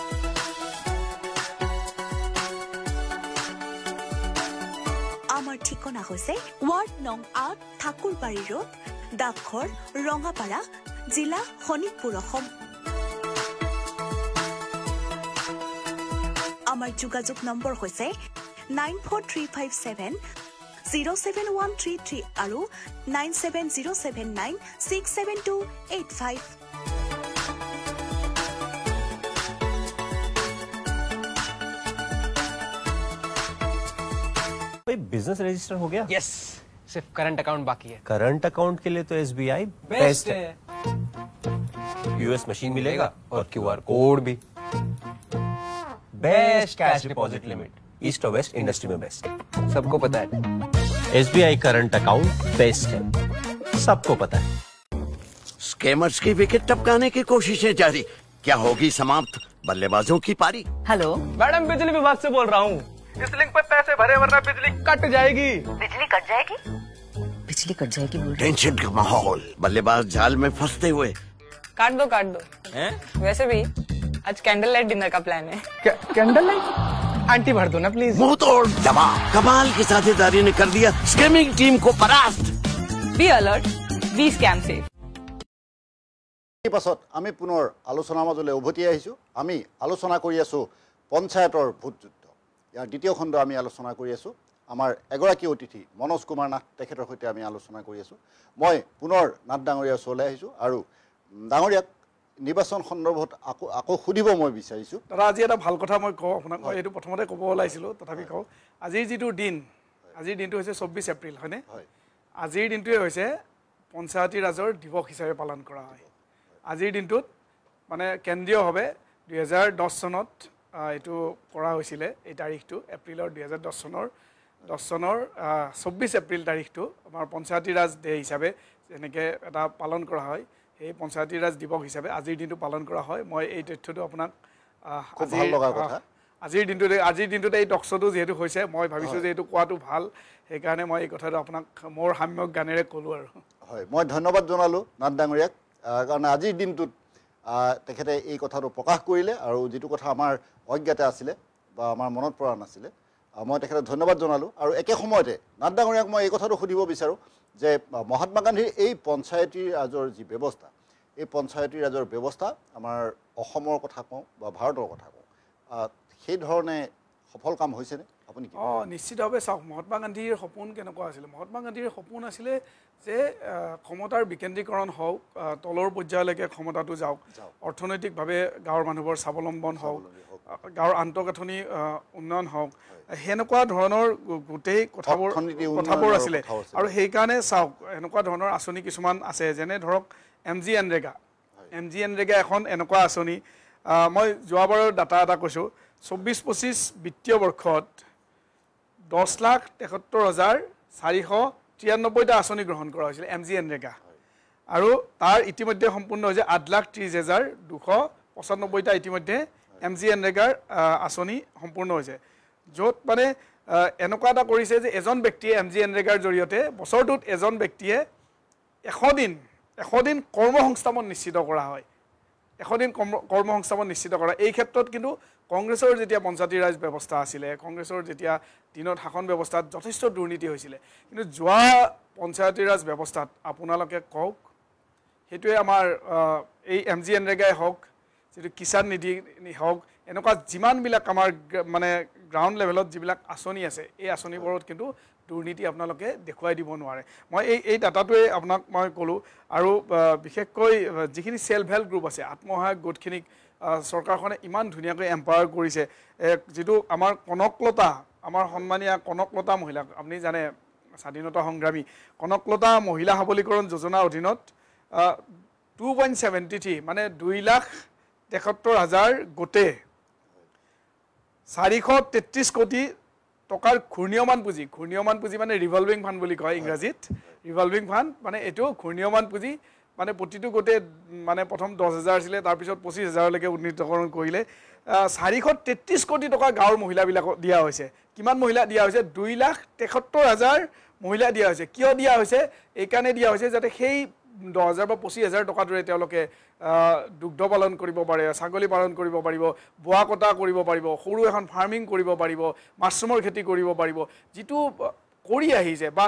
আমাৰ ঠিকনা হৈছে ৱাৰ্ড নং ৮ ঠাকুৰবাৰী ৰোড ডাকঘৰ ৰঙাপাৰা জিলা শোণিতপুৰ অসম আমাৰ যোগাযোগ নম্বৰ হৈছে 9435707133 আৰু 9707967285
भाई बिजनेस रजिस्टर हो गया?
यस, सिर्फ करंट अकाउंट बाकी है।
करंट अकाउंट के लिए तो SBI बेस्ट है। US मशीन मिलेगा और QR कोड भी। Best cash deposit limit east और वेस्ट इंडस्ट्री में बेस्ट,
सबको पता है।
SBI करंट अकाउंट बेस्ट है, सबको पता है।
स्कैमर्स की विकेट टपकाने की कोशिशें जारी, क्या होगी समाप्त बल्लेबाजों की पारी।
हेलो
मैडम बिजली विभाग से बोल रहा हूँ, इस लिंक पे पैसे भरे वरना बिजली कट जाएगी।
बिजली कट जाएगी बिजली कट जाएगी बोल रहे
टेंशन का माहौल, बल्लेबाज जाल में फंसते हुए।
काट दो हैं? वैसे भी आज कैंडल लाइट डिनर का प्लान है। कैंडल लाइट आंटी भर दो ना प्लीज।
मुंह तोड़ जवाब, कमाल की साझेदारी ने कर दिया स्कैमिंग टीम को परास्त।
बी अलर्ट, बी स्कैम से।
এই পাছত আমি পুনৰ আলোচনাৰ মাজলৈ উভতি আহিছোঁ আমি আলোচনা কৰি আছোঁ পঞ্চায়তৰ ভোট যুদ্ধ ইয়াৰ দ্বিতীয় খণ্ড আমি আলোচনা কৰি আছোঁ আমাৰ এগৰাকী অতিথি মনোজ কুমাৰ নাথ তেখেতৰ সৈতে আমি আলোচনা কৰি আছোঁ মই পুনৰ নাথ ডাঙৰীয়াৰ ওচৰলৈ আহিছোঁ আৰু ডাঙৰীয়াক নিৰ্বাচন সন্দৰ্ভত আকৌ সুধিব মই বিচাৰিছোঁ
দাদা আজি এটা ভাল কথা মই কওঁ আপোনাক মই এইটো প্ৰথমতে ক'ব ওলাইছিলোঁ তথাপি কওঁ আজিৰ যিটো দিন আজিৰ দিনটো হৈছে 24 এপ্ৰিল হয়নে আজিৰ দিনটোৱে হৈছে পঞ্চায়তী ৰাজৰ দিৱস হিচাপে পালন কৰা হয় আজিৰ দিনটোত মানে কেন্দ্ৰীয়ভাৱে 2010 চনত এইটো কৰা হৈছিলে এই তাৰিখটো এপ্ৰিলৰ 2010 চনৰ 24 এপ্ৰিল তাৰিখটো আমাৰ পঞ্চায়তী ৰাজ ডে হিচাপে যেনেকৈ এটা পালন কৰা হয় সেই পঞ্চায়তী ৰাজ দিৱস হিচাপে আজিৰ দিনটো পালন কৰা হয় মই এই তথ্যটো আপোনাক আজিৰ দিনটোতে এই টকশ্ব'টো যিহেতু হৈছে মই ভাবিছোঁ যে এইটো কোৱাটো ভাল সেইকাৰণে মই এই কথাটো আপোনাক মোৰ সাম্যক গানেৰে ক'লোঁ আৰু
হয় মই ধন্যবাদ জনালোঁ নাথ ডাঙৰীয়াক কাৰণ আজিৰ দিনটোত তেখেতে এই কথাটো প্ৰকাশ কৰিলে আৰু যিটো কথা আমাৰ অজ্ঞাতে আছিলে বা আমাৰ মনত পৰা নাছিলে মই তেখেতক ধন্যবাদ জনালোঁ আৰু একে সময়তে নাথ ডাঙৰীয়াক মই এই কথাটো সুধিব বিচাৰোঁ যে মহাত্মা গান্ধীৰ এই পঞ্চায়তী ৰাজৰ যি ব্যৱস্থা এই পঞ্চায়তী ৰাজৰ ব্যৱস্থা আমাৰ অসমৰ কথা কওঁ বা ভাৰতৰ কথা কওঁ সেই ধৰণে সফল কাম হৈছেনে আপুনি কি
নিশ্চিতভাৱে চাওক মহাত্মা গান্ধীৰ সপোন কেনেকুৱা আছিলে মহাত্মা গান্ধীৰ সপোন আছিলে যে ক্ষমতাৰ বিকেন্দ্ৰীকৰণ হওক তলৰ পৰ্যায়লৈকে ক্ষমতাটো যাওক অৰ্থনৈতিকভাৱে গাঁৱৰ মানুহবোৰ স্বাৱলম্বন হওক গাঁৱৰ আন্তঃগাঁথনি উন্নয়ন হওক সেনেকুৱা ধৰণৰ গোটেই কথাবোৰ আছিলে আৰু সেইকাৰণে চাওক এনেকুৱা ধৰণৰ আঁচনি কিছুমান আছে যেনে ধৰক MG এনৰেগা এখন এনেকুৱা আঁচনি মই যোৱাবাৰৰ ডাটা এটা কৈছোঁ 24-25 বিত্তীয় বৰ্ষত 10,73,493টা আঁচনি গ্ৰহণ কৰা হৈছিল MG এনৰেগা আৰু তাৰ ইতিমধ্যে সম্পূৰ্ণ হৈছে 8,30,295টা ইতিমধ্যে MG এনৰেগাৰ আঁচনি সম্পূৰ্ণ হৈছে য'ত মানে এনেকুৱা এটা কৰিছে যে এজন ব্যক্তিয়ে MG এনৰেগাৰ জৰিয়তে বছৰটোত এজন ব্যক্তিয়ে 100 দিন কৰ্মসংস্থাপন নিশ্চিত কৰা হয় 100 দিন কৰ্মসংস্থাপন নিশ্চিত কৰা এই ক্ষেত্ৰত কিন্তু কংগ্ৰেছৰ যেতিয়া পঞ্চায়তী ৰাজ ব্যৱস্থা আছিলে কংগ্ৰেছৰ যেতিয়া দিনত শাসন ব্যৱস্থাত যথেষ্ট দুৰ্নীতি হৈছিলে কিন্তু যোৱা পঞ্চায়তী ৰাজ ব্যৱস্থাত আপোনালোকে কওক সেইটোৱে আমাৰ এই MG এনৰেগাই হওক যেটো কিষাণ নিধি হওক এনেকুৱা যিমানবিলাক আমাৰ মানে গ্ৰাউণ্ড লেভেলত যিবিলাক আঁচনি আছে এই আঁচনিবোৰত কিন্তু দুৰ্নীতি আপোনালোকে দেখুৱাই দিব নোৱাৰে মই এই ডাটাটোৱে আপোনাক মই ক'লোঁ আৰু বিশেষকৈ যিখিনি সেলফ হেল্প গ্ৰুপ আছে আত্মসহায়ক গোটখিনিক চৰকাৰখনে ইমান ধুনীয়াকৈ এম্পাৱাৰ কৰিছে যিটো আমাৰ কনকলতা আমাৰ সন্মানীয় কনকলতা মহিলা আপুনি জানে স্বাধীনতা সংগ্ৰামী কনকলতা মহিলা সবলীকৰণ যোজনাৰ অধীনত 2.73 মানে 2,73,000 গোটে 433 কোটি টকাৰ ঘূৰ্ণীয়মান পুঁজি মানে ৰিভলভিং ফাণ্ড বুলি কয় ইংৰাজীত ৰিভলভিং ফাণ্ড মানে এইটো ঘূৰ্ণীয়মান পুঁজি মানে প্ৰতিটো গোটে মানে প্ৰথম 10,000 আছিলে তাৰপিছত 25,000লৈকে উন্নীতকৰণ কৰিলে 433 কোটি টকা গাঁৱৰ মহিলাবিলাকক দিয়া হৈছে কিমান মহিলা দিয়া হৈছে 2,73,000 মহিলা দিয়া হৈছে কিয় দিয়া হৈছে এই কাৰণে দিয়া হৈছে যাতে সেই 10,000 বা 25,000 টকাটোৰে তেওঁলোকে দুগ্ধ পালন কৰিব পাৰে ছাগলী পালন কৰিব পাৰিব বোৱা কটা কৰিব পাৰিব সৰু এখন ফাৰ্মিং কৰিব পাৰিব মাছৰুমৰ খেতি কৰিব পাৰিব যিটো কৰি আহিছে বা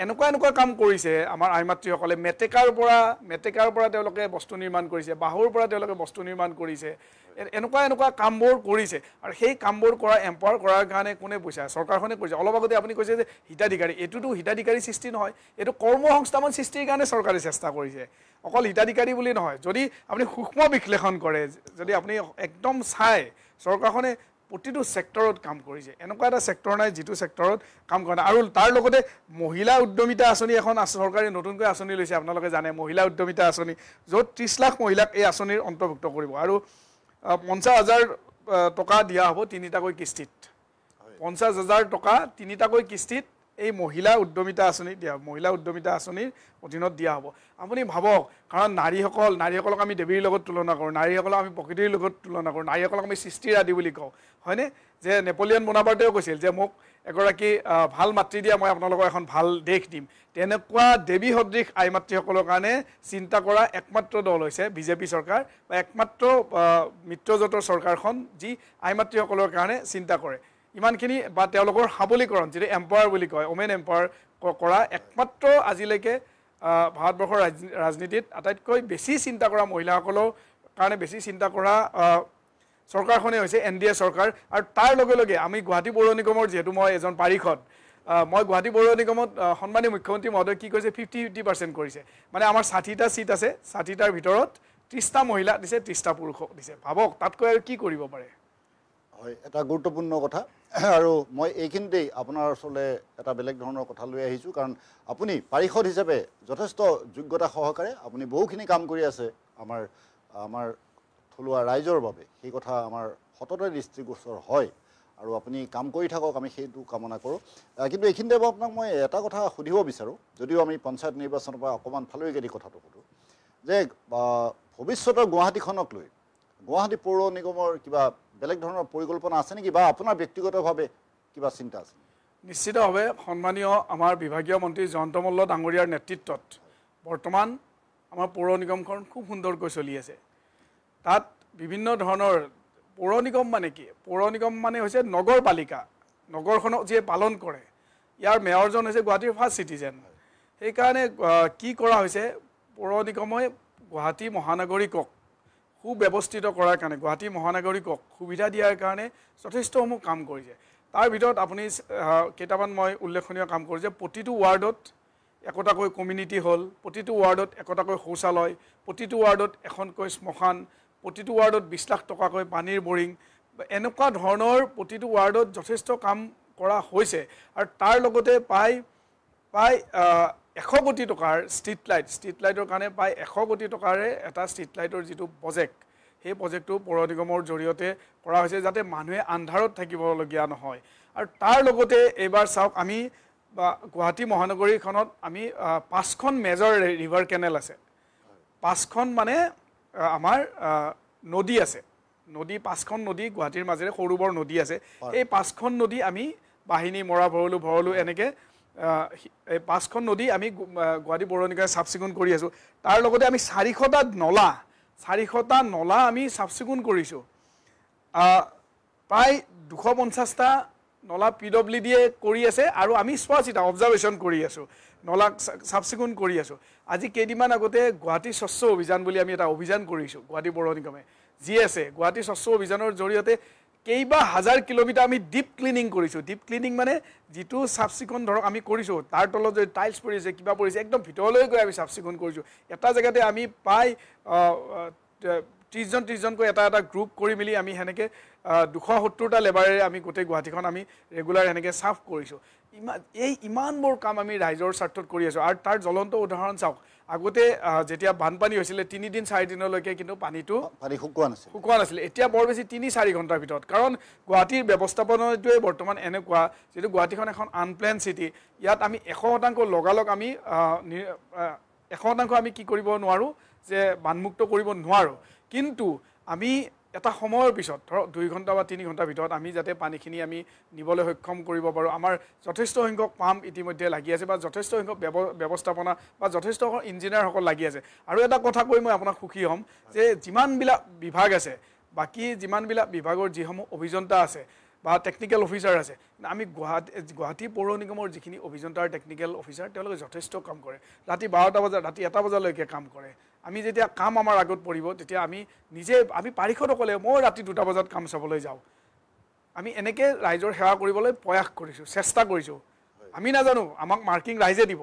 এনেকুৱা কাম কৰিছে আমাৰ আইমাতৃসকলে মেটেকাৰ পৰা তেওঁলোকে বস্তু নিৰ্মাণ কৰিছে বাঁহৰ পৰা তেওঁলোকে বস্তু নিৰ্মাণ কৰিছে এনেকুৱা কামবোৰ কৰিছে আৰু সেই কামবোৰ কৰা এম্পাৱাৰ কৰাৰ কাৰণে কোনে পইচা চৰকাৰখনে কৰিছে অলপ আগতে আপুনি কৈছে যে হিতাধিকাৰী এইটোতো হিতাধিকাৰী সৃষ্টি নহয় এইটো কৰ্মসংস্থাপন সৃষ্টিৰ কাৰণে চৰকাৰে চেষ্টা কৰিছে অকল হিতাধিকাৰী বুলি নহয় যদি আপুনি সূক্ষ্ম বিশ্লেষণ কৰে যদি আপুনি একদম চাই চৰকাৰখনে প্ৰতিটো সেক্টৰত কাম কৰিছে এনেকুৱা এটা সেক্টৰ নাই যিটো সেক্টৰত কাম কৰা আৰু তাৰ লগতে মহিলা উদ্যমিতা আঁচনি এখন চৰকাৰে নতুনকৈ আঁচনি লৈছে আপোনালোকে জানে মহিলা উদ্যমিতা আঁচনি য'ত 30 লাখ মহিলাক এই আঁচনিৰ অন্তৰ্ভুক্ত কৰিব আৰু 50,000 টকা দিয়া হ'ব তিনিটাকৈ কিস্তিত 50,000 টকা তিনিটাকৈ কিস্তিত এই মহিলা উদ্যমিতা আঁচনি দিয়া মহিলা উদ্যমিতা আঁচনিৰ অধীনত দিয়া হ'ব আপুনি ভাবক কাৰণ নাৰীসকলক আমি দেৱীৰ লগত তুলনা কৰোঁ নাৰীসকলক আমি প্ৰকৃতিৰ লগত তুলনা কৰোঁ নাৰীসকলক আমি সৃষ্টিৰ আদি বুলি কওঁ হয়নে যে নেপোলিয়ন বোনাপাৰ্টেও কৈছিল যে মোক এগৰাকী ভাল মাতৃ দিয়া মই আপোনালোকৰ এখন ভাল দেশ দিম তেনেকুৱা দেৱী সদৃশ আই মাতৃসকলৰ কাৰণে চিন্তা কৰা একমাত্ৰ দল হৈছে বিজেপি চৰকাৰ বা একমাত্ৰ মিত্ৰজোঁটৰ চৰকাৰখন যি আই মাতৃসকলৰ কাৰণে চিন্তা কৰে ইমানখিনি বা তেওঁলোকৰ সবলীকৰণ যিটো এম্পাৱাৰ বুলি কয় ওমেন এম্পাৱাৰ কৰা একমাত্ৰ আজিলৈকে ভাৰতবৰ্ষৰ ৰাজনীতিত আটাইতকৈ বেছি চিন্তা কৰা মহিলাসকলৰ কাৰণে বেছি চিন্তা কৰা চৰকাৰখনে হৈছে NDA চৰকাৰ আৰু তাৰ লগে লগে আমি গুৱাহাটী পৌৰ নিগমৰ যেহেতু মই এজন পাৰিষদ মই গুৱাহাটী পৌৰ নিগমত সন্মানীয় মুখ্যমন্ত্ৰী মহোদয় কি কৈছে 50% কৰিছে মানে আমাৰ 60টা সিট আছে 60টাৰ ভিতৰত 30টা মহিলা দিছে 30টা পুৰুষক দিছে ভাবক তাতকৈ আৰু কি কৰিব পাৰে
হয় এটা গুৰুত্বপূৰ্ণ কথা আৰু মই এইখিনিতেই আপোনাৰ ওচৰলৈ এটা বেলেগ ধৰণৰ কথা লৈ আহিছোঁ কাৰণ আপুনি পাৰিষদ হিচাপে যথেষ্ট যোগ্যতা সহকাৰে আপুনি বহুখিনি কাম কৰি আছে আমাৰ থলুৱা ৰাইজৰ বাবে সেই কথা আমাৰ সততে দৃষ্টিগোচৰ হয় আৰু আপুনি কাম কৰি থাকক আমি সেইটো কামনা কৰোঁ কিন্তু এইখিনিতে আপোনাক মই এটা কথা সুধিব বিচাৰোঁ যদিও আমি পঞ্চায়ত নিৰ্বাচনৰ পৰা অকণমান ফালৰি কথাটো সুধোঁ যে ভৱিষ্যতৰ গুৱাহাটীখনক লৈ গুৱাহাটী পৌৰ নিগমৰ কিবা বেলেগ ধৰণৰ পৰিকল্পনা আছে নেকি বা আপোনাৰ ব্যক্তিগতভাৱে কিবা চিন্তা আছে
নিশ্চিতভাৱে সন্মানীয় আমাৰ বিভাগীয় মন্ত্ৰী জয়ন্ত মল্ল ডাঙৰীয়াৰ নেতৃত্বত বৰ্তমান আমাৰ পৌৰ নিগমখন খুব সুন্দৰকৈ চলি আছে তাত বিভিন্ন ধৰণৰ পৌৰ নিগম মানে কি পৌৰ নিগম মানে হৈছে নগৰপালিকা নগৰখনক যিয়ে পালন কৰে ইয়াৰ মেয়ৰজন হৈছে গুৱাহাটীৰ ফাৰ্ষ্ট চিটিজেন সেইকাৰণে কি কৰা হৈছে পৌৰ নিগমে গুৱাহাটী মহানগৰীকক সুব্যৱস্থিত কৰাৰ কাৰণে গুৱাহাটী মহানগৰীকক সুবিধা দিয়াৰ কাৰণে যথেষ্টসমূহ কাম কৰিছে তাৰ ভিতৰত আপুনি কেইটামান মই উল্লেখনীয় কাম কৰিছে প্ৰতিটো ৱাৰ্ডত একোটাকৈ কমিউনিটি হল প্ৰতিটো ৱাৰ্ডত একোটাকৈ শৌচালয় প্ৰতিটো ৱাৰ্ডত এখনকৈ শ্মশান প্ৰতিটো ৱাৰ্ডত 20 লাখ টকাকৈ পানীৰ বৰিং এনেকুৱা ধৰণৰ প্ৰতিটো ৱাৰ্ডত যথেষ্ট কাম কৰা হৈছে আৰু তাৰ লগতে প্ৰায় 100 কোটি টকাৰ ষ্ট্ৰীট লাইটৰ কাৰণে প্ৰায় 100 কোটি টকাৰে এটা ষ্ট্ৰীট লাইটৰ যিটো প্ৰজেক্ট সেই প্ৰজেক্টটো পৌৰ নিগমৰ জৰিয়তে কৰা হৈছে যাতে মানুহে আন্ধাৰত থাকিবলগীয়া নহয় আৰু তাৰ লগতে এইবাৰ চাওক আমি গুৱাহাটী মহানগৰীখনত আমি 5খন মেজৰ ৰিভাৰ কেনেল আছে 5খন মানে আমাৰ নদী আছে নদী 5খন নদী গুৱাহাটীৰ মাজেৰে সৰুবৰ নদী আছে এই 5খন নদী আমি বাহিনী মৰা ভৰলু এনেকে এই 5খন নদী আমি গুৱাহাটী পৌৰ নিগমে চাফচিকুণ কৰি আছো তাৰ লগতে আমি 400টা নলা আমি চাফচিকুণ কৰিছো প্ৰায় 250টা নলা পিডব্লিউডিয়ে কৰি আছে আৰু আমি স্পষ্ট অবজাৰভেশ্যন কৰি আছো নলা চাফচিকুণ কৰি আছো আজি কেইদিনমান আগতে গুৱাহাটী স্বচ্ছ অভিযান বুলি আমি এটা অভিযান কৰিছো গুৱাহাটী পৌৰ নিগমে যি আছে গুৱাহাটী স্বচ্ছ অভিযানৰ জৰিয়তে কেইবা হাজাৰ কিলোমিটাৰ আমি ডিপ ক্লিনিং কৰিছো ডিপ ক্লিনিং মানে যিটো চাফচিকুণ ধৰক আমি কৰিছো তাৰ তলত যে টাইলছ পৰিছে কিবা পৰিছে একদম ভিতৰলৈ গৈ আমি চাফচিকুণ কৰিছো এটা জেগাতে আমি প্ৰায় 30 জনকৈ এটা গ্ৰুপ কৰি মিলি আমি হেনেকে 270টা লেবাৰেৰে আমি গোটেই গুৱাহাটীখন আমি ৰেগুলাৰ হেনেকে সাফ কৰিছো ইমানবোৰ কাম আমি ৰাইজৰ স্বাৰ্থত কৰি আছো আৰু তাৰ জ্বলন্ত উদাহৰণ চাওক আগতে যেতিয়া বানপানী হৈছিল 3 দিন 4 দিনলৈকে কিন্তু পানী শুকোৱা নাছিল এতিয়া বৰ বেছি 3-4 ঘণ্টাৰ ভিতৰত কাৰণ গুৱাহাটীৰ ব্যৱস্থাপনাটোৱে বৰ্তমান এনেকুৱা যেটো গুৱাহাটীখন এখন আনপ্লেন সিটি ইয়াত আমি 100% লগালগ আমি 100% আমি কি কৰিব নোৱাৰো যে বানমুক্ত কৰিব নোৱাৰো কিন্তু আমি এটা সময়ৰ পিছত ধৰ 2 ঘণ্টা বা 3 ঘণ্টাৰ ভিতৰত আমি যাতে পানীখিনি আমি নিবলৈ সক্ষম কৰিব পাৰো আমাৰ যথেষ্ট সংখ্যক পাম্প ইতিমধ্যে লাগি আছে বা যথেষ্ট সংখ্যক ব্যৱস্থাপনা বা যথেষ্ট ইঞ্জিনিয়াৰ সকল লাগি আছে আৰু এটা কথা কৈ মই আপোনাক সুখী হ'ম যে যিমানবিলাক বিভাগ আছে বাকি যিমানবিলাক বিভাগৰ যিসমূহ অভিযন্তা আছে বা টেকনিক্যাল অফিচাৰ আছে আমি গুৱাহাটী পৌৰ নিগমৰ যিখিনি অভিযন্তাৰ টেকনিক্যাল অফিচাৰ তেওঁলোকে যথেষ্ট কাম কৰে ৰাতি 12টা বজা ৰাতি 1টা বজালৈকে কাম কৰে আমি যেতিয়া কাম আমাৰ আগত পৰিব তেতিয়া আমি নিজে আমি পাৰিখত ক'লে মই ৰাতি 2টা বজাত কাম চাবলৈ যাওঁ আমি এনেকে ৰাইজৰ সেৱা কৰিবলৈ প্ৰয়াস কৰিছো চেষ্টা কৰিছো আমি নাজানো আমাক মাৰ্কিং ৰাইজে দিব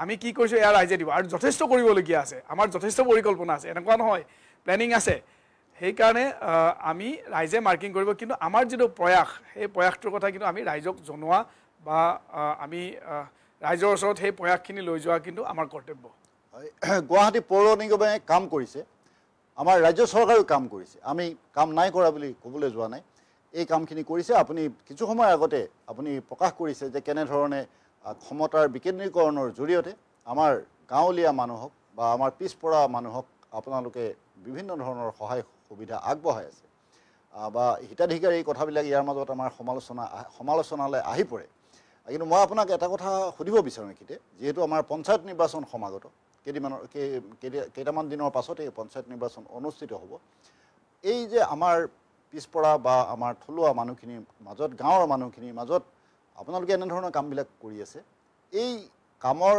আমি কি কৰিছো এয়া ৰাইজে দিব আৰু যথেষ্ট কৰিবলগীয়া আছে আমাৰ যথেষ্ট পৰিকল্পনা আছে এনেকুৱা নহয় প্লেনিং আছে সেই কাৰণে আমি ৰাইজে মাৰ্কিং কৰিব কিন্তু আমাৰ যেটো প্ৰয়াস এই প্ৰয়াসটোৰ কথা কিন্তু আমি ৰাইজক জনোৱা বা আমি ৰাইজৰ ওচৰত সেই প্ৰয়াসখিনি লৈ যোৱা কিন্তু আমাৰ কৰ্তব্য
গুৱাহাটী পৌৰ নিগমে কাম কৰিছে আমাৰ ৰাজ্য চৰকাৰেও কাম কৰিছে আমি কাম নাই কৰা বুলি ক'বলৈ যোৱা নাই এই কামখিনি কৰিছে আপুনি কিছু সময় আগতে আপুনি প্ৰকাশ কৰিছে যে কেনে ধৰণে ক্ষমতাৰ বিকেন্দ্ৰীকৰণৰ জৰিয়তে আমাৰ গাঁৱলীয়া মানুহক বা আমাৰ পিছপৰা মানুহক আপোনালোকে বিভিন্ন ধৰণৰ সহায় সুবিধা আগবঢ়াই আছে বা হিতাধিকাৰী এই কথাবিলাক ইয়াৰ মাজত আমাৰ সমালোচনালৈ আহি পৰে কিন্তু মই আপোনাক এটা কথা সুধিব বিচাৰোঁ নেকি যেহেতু আমাৰ পঞ্চায়ত নিৰ্বাচন সমাগত কেইটামান দিনৰ পাছতে পঞ্চায়ত নিৰ্বাচন অনুষ্ঠিত হ'ব এই যে আমাৰ পিছপৰা বা আমাৰ থলুৱা মানুহখিনিৰ মাজত গাঁৱৰ মানুহখিনিৰ মাজত আপোনালোকে এনে ধৰণৰ কামবিলাক কৰি আছে এই কামৰ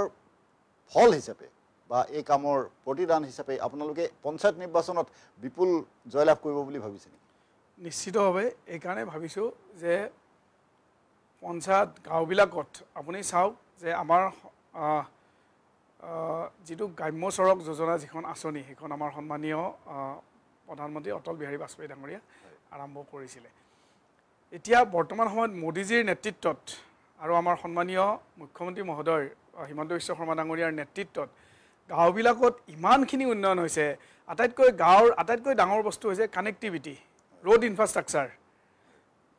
ফল হিচাপে বা এই কামৰ প্ৰতিদান হিচাপে আপোনালোকে পঞ্চায়ত নিৰ্বাচনত বিপুল জয়লাভ কৰিব বুলি ভাবিছে নেকি
নিশ্চিতভাৱে এই কাৰণে ভাবিছো যে পঞ্চায়ত গাঁওবিলাকত আপুনি চাওক যে আমাৰ যেটো গ্ৰাম্য সড়ক যোজনা যিখন আঁচনি সেইখন আমাৰ সন্মানীয় প্ৰধানমন্ত্ৰী অটল বিহাৰী বাজপেয়ী ডাঙৰীয়া আৰম্ভ কৰিছিলে এতিয়া বৰ্তমান সময়ত মোদীজীৰ নেতৃত্বত আৰু আমাৰ সন্মানীয় মুখ্যমন্ত্ৰী মহোদয় হিমন্ত বিশ্ব শৰ্মা ডাঙৰীয়াৰ নেতৃত্বত গাঁওবিলাকত ইমানখিনি উন্নয়ন হৈছে আটাইতকৈ ডাঙৰ বস্তু হৈছে কানেক্টিভিটি ৰোড ইনফ্ৰাষ্ট্ৰাকচাৰ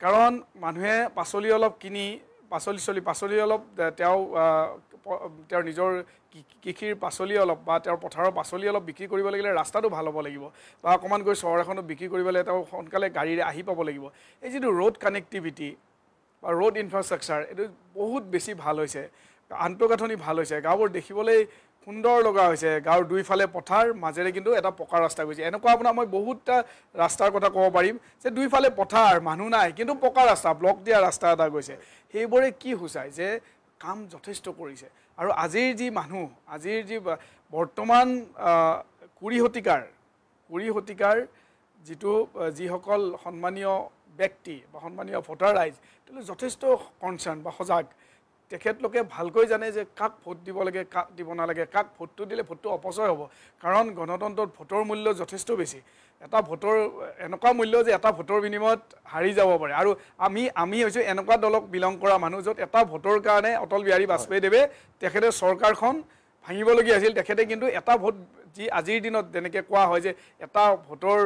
কাৰণ মানুহে পাচলি অলপ কিনি পাচলি অলপ তেওঁৰ নিজৰ কৃষিৰ পাচলি অলপ বা তেওঁৰ পথাৰৰ পাচলি অলপ বিক্ৰী কৰিব লাগিলে ৰাস্তাটো ভাল হ'ব লাগিব বা অকমান গৈ চহৰ এখনত বিক্ৰী কৰিবলৈ তেওঁ সোনকালে গাড়ীৰে আহি পাব লাগিব এই যেটো ৰোড কানেক্টিভিটি বা ৰোড ইনফ্ৰাষ্ট্ৰাকচাৰ এটো বহুত বেছি ভাল হৈছে আন্তঃগাঁথনি ভাল হৈছে গাঁওবোৰ দেখিবলৈ সুন্দৰ লগা হৈছে গাঁৱৰ দুইফালে পথাৰ মাজেৰে কিন্তু এটা পকা ৰাস্তা গৈছে এনেকুৱা আপোনাৰ মই বহুতটা ৰাস্তাৰ কথা ক'ব পাৰিম যে দুইফালে পথাৰ মানুহ নাই কিন্তু পকা ৰাস্তা ব্লক দিয়া ৰাস্তা এটা গৈছে সেইবোৰে কি হুচাই যে কাম যথেষ্ট কৰিছে আৰু আজিৰ যি মানুহ আজিৰ যি বৰ্তমান কুৰি কুৰি শতিকাৰ যিসকল সন্মানীয় ব্যক্তি বা সন্মানীয় ভোটাৰ ৰাইজ তেওঁলোক যথেষ্ট কনচাৰ্ণ বা সজাগ তেখেতলোকে ভালকৈ জানে যে কাক ভোট দিব লাগে কাক দিব নালাগে কাক ভোটটো দিলে ভোটটো অপচয় হ'ব কাৰণ গণতন্ত্ৰত ভোটৰ মূল্য যথেষ্ট বেছি এটা ভোটৰ এনেকুৱা মূল্য যে এটা ভোটৰ বিনিময়ত হাৰি যাব পাৰে আৰু আমি হৈছোঁ এনেকুৱা দলক বিলং কৰা মানুহ য'ত এটা ভোটৰ কাৰণে অটল বিহাৰী বাজপেয়ীদেৱে তেখেতে চৰকাৰখন ভাঙিবলগীয়া আছিল তেখেতে কিন্তু এটা ভোট যি আজিৰ দিনত যেনেকৈ কোৱা হয় যে এটা ভোটৰ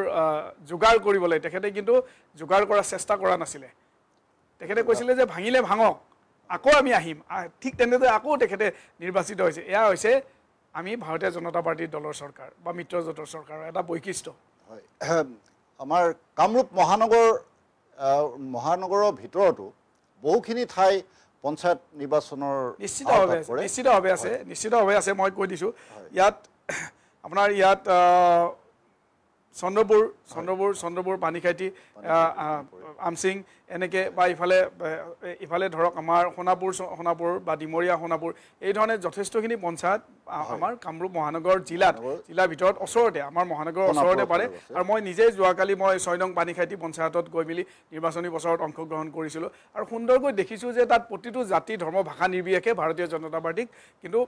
যোগাৰ কৰিবলৈ তেখেতে কিন্তু যোগাৰ কৰাৰ চেষ্টা কৰা নাছিলে তেখেতে কৈছিলে যে ভাঙিলে ভাঙক আকৌ আমি আহিম ঠিক তেনেদৰে আকৌ তেখেতে নিৰ্বাচিত হৈছে এয়া হৈছে আমি ভাৰতীয় জনতা পাৰ্টীৰ দলৰ চৰকাৰ বা মিত্ৰজোঁটৰ চৰকাৰৰ এটা বৈশিষ্ট্য
হয় আমাৰ কামৰূপ মহানগৰৰ ভিতৰতো বহুখিনি ঠাই পঞ্চায়ত নিৰ্বাচনৰ
নিশ্চিতভাৱে আছে মই কৈ দিছোঁ ইয়াত আপোনাৰ ইয়াত চন্দ্ৰপুৰ পানীখাইটি আমচিং এনেকৈ বা ইফালে ধৰক আমাৰ সোণাপুৰ বা ডিমৰীয়া সোণাপুৰ এই ধৰণে যথেষ্টখিনি পঞ্চায়ত আমাৰ কামৰূপ মহানগৰ জিলাৰ ভিতৰত ওচৰতে আমাৰ মহানগৰৰ ওচৰতে পাৰে আৰু মই নিজে যোৱাকালি মই 6 নং পানীখাইটি পঞ্চায়তত গৈ মেলি নিৰ্বাচনী প্ৰচাৰত অংশগ্ৰহণ কৰিছিলোঁ আৰু সুন্দৰকৈ দেখিছোঁ যে তাত প্ৰতিটো জাতি ধৰ্ম ভাষা নিৰ্বিশেষে ভাৰতীয় জনতা পাৰ্টীক কিন্তু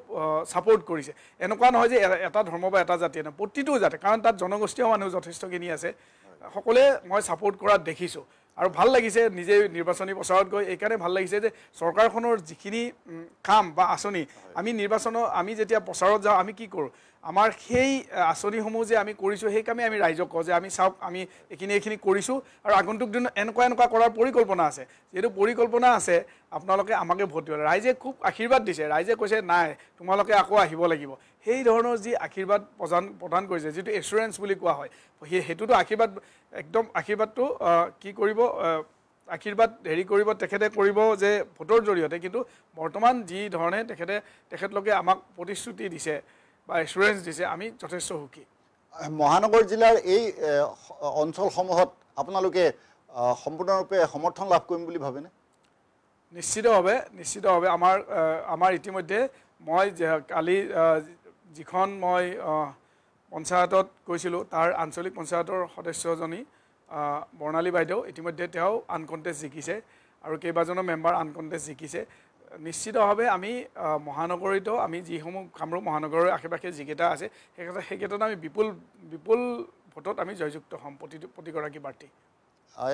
ছাপোৰ্ট কৰিছে এনেকুৱা নহয় যে এটা ধৰ্ম বা এটা জাতি নহয় প্ৰতিটো জাতি কাৰণ তাত জনগোষ্ঠীয় মানুহ যথেষ্টখিনি আছে সকলোৱে মই ছাপোৰ্ট কৰাত দেখিছোঁ আৰু ভাল লাগিছে নিজে নিৰ্বাচনী প্ৰচাৰত গৈ এইকাৰণে ভাল লাগিছে যে চৰকাৰখনৰ যিখিনি কাম বা আঁচনি আমি যেতিয়া প্ৰচাৰত যাওঁ আমি কি কৰোঁ আমাৰ সেই আঁচনিসমূহ যে আমি কৰিছোঁ সেই কামে আমি ৰাইজক কওঁ যে আমি চাওক আমি এইখিনি কৰিছোঁ আৰু আগন্তুক দিনত এনেকুৱা কৰাৰ পৰিকল্পনা আছে যিহেতু পৰিকল্পনা আছে আপোনালোকে আমাকে ভোট দিব ৰাইজে খুব আশীৰ্বাদ দিছে ৰাইজে কৈছে নাই তোমালোকে আকৌ আহিব লাগিব সেই ধৰণৰ যি আশীৰ্বাদ প্ৰদান কৰিছে যিটো এছুৰেঞ্চ বুলি কোৱা হয় সেইটোতো আশীৰ্বাদটো কি কৰিব আশীৰ্বাদ কৰিব তেখেতে কৰিব যে ভোটৰ জৰিয়তে কিন্তু বৰ্তমান যি ধৰণে তেখেতলোকে আমাক প্ৰতিশ্ৰুতি দিছে বা এছুৰেঞ্চ দিছে আমি যথেষ্ট সুখী
মহানগৰ জিলাৰ এই অঞ্চলসমূহত আপোনালোকে সম্পূৰ্ণৰূপে সমৰ্থন লাভ কৰিম বুলি ভাবেনে
নিশ্চিতভাৱে আমাৰ ইতিমধ্যে মই কালি যিখন মই পঞ্চায়তত গৈছিলোঁ তাৰ আঞ্চলিক পঞ্চায়তৰ সদস্যজনী বৰ্ণালী বাইদেউ ইতিমধ্যে তেওঁ আনকণ্টেষ্ট জিকিছে আৰু কেইবাজনো মেম্বাৰ আনকণ্টেষ্ট জিকিছে নিশ্চিতভাৱে আমি মহানগৰীতো আমি যিসমূহ কামৰূপ মহানগৰৰ আশে পাশে যিকেইটা আছে সেইকেইটাত আমি বিপুল ভোটত আমি জয়যুক্ত হ'ম প্ৰতিগৰাকী প্ৰাৰ্থী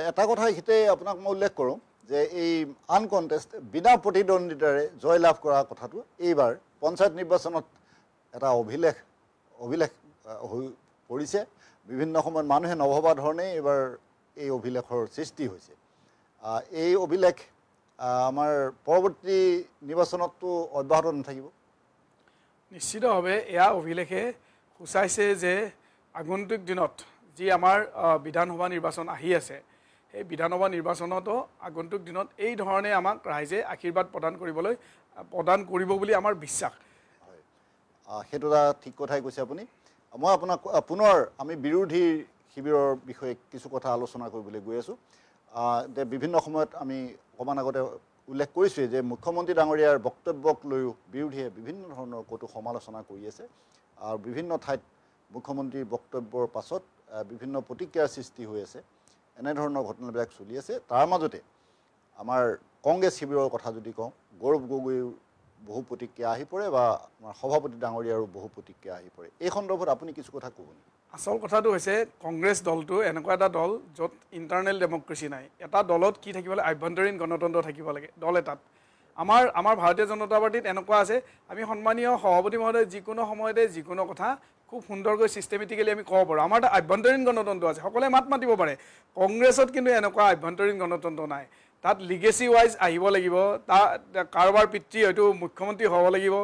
এটা কথা এইখিনিতে আপোনাক মই উল্লেখ কৰোঁ যে এই আনকণ্টেষ্ট বিনা প্ৰতিদ্বন্দ্বিতাৰে জয় লাভ কৰা কথাটো এইবাৰ পঞ্চায়ত নিৰ্বাচনত এটা অভিলেখ হৈ পৰিছে বিভিন্ন সময়ত মানুহে নভবা ধৰণে এইবাৰ এই অভিলেখৰ সৃষ্টি হৈছে এই অভিলেখ আমাৰ পৰৱৰ্তী নিৰ্বাচনতো অব্যাহত নাথাকিব
নিশ্চিতভাৱে এয়া অভিলেখে সূচাইছে যে আগন্তুক দিনত যি আমাৰ বিধানসভা নিৰ্বাচন আহি আছে সেই বিধানসভা নিৰ্বাচনতো আগন্তুক দিনত এই ধৰণে আমাক ৰাইজে আশীৰ্বাদ প্ৰদান কৰিব বুলি আমাৰ বিশ্বাস
সেইটো এটা ঠিক কথাই কৈছে আপুনি মই আপোনাক পুনৰ আমি বিৰোধী শিবিৰৰ বিষয়ে কিছু কথা আলোচনা কৰিবলৈ গৈ আছোঁ বিভিন্ন সময়ত আমি অকণমান আগতে উল্লেখ কৰিছোঁৱেই যে মুখ্যমন্ত্ৰী ডাঙৰীয়াৰ বক্তব্যক লৈও বিৰোধীয়ে বিভিন্ন ধৰণৰ কটু সমালোচনা কৰি আছে আৰু বিভিন্ন ঠাইত মুখ্যমন্ত্ৰীৰ বক্তব্যৰ পাছত বিভিন্ন প্ৰতিক্ৰিয়াৰ সৃষ্টি হৈ আছে এনেধৰণৰ ঘটনাবিলাক চলি আছে তাৰ মাজতে আমাৰ কংগ্ৰেছ শিবিৰৰ কথা যদি কওঁ গৌৰৱ গগৈৰ বহু প্ৰতিক্ৰিয়া আহি পৰে বা আমাৰ সভাপতি ডাঙৰীয়াৰো বহু প্ৰতিক্ৰিয়া আহি পৰে এই সন্দৰ্ভত আপুনি কিছু কথা ক'ব নেকি
আচল কথাটো হৈছে কংগ্ৰেছ দলটো এনেকুৱা এটা দল য'ত ইণ্টাৰনেল ডেমক্ৰেচি নাই এটা দলত কি থাকিব লাগে আভ্যন্তৰীণ গণতন্ত্ৰ থাকিব লাগে দল এটাত আমাৰ ভাৰতীয় জনতা পাৰ্টীত এনেকুৱা আছে আমি সন্মানীয় সভাপতি মহোদয় যিকোনো সময়তে যিকোনো কথা খুব সুন্দৰকৈ ছিষ্টেমেটিকেলি আমি ক'ব পাৰোঁ আমাৰ এটা আভ্যন্তৰীণ গণতন্ত্ৰ আছে সকলোৱে মাত মাতিব পাৰে কংগ্ৰেছত কিন্তু এনেকুৱা আভ্যন্তৰীণ গণতন্ত্ৰ নাই তাত লিগেচি ৱাইজ আহিব লাগিব কাৰোবাৰ পিতৃ হয়তো মুখ্যমন্ত্ৰী হ'ব লাগিব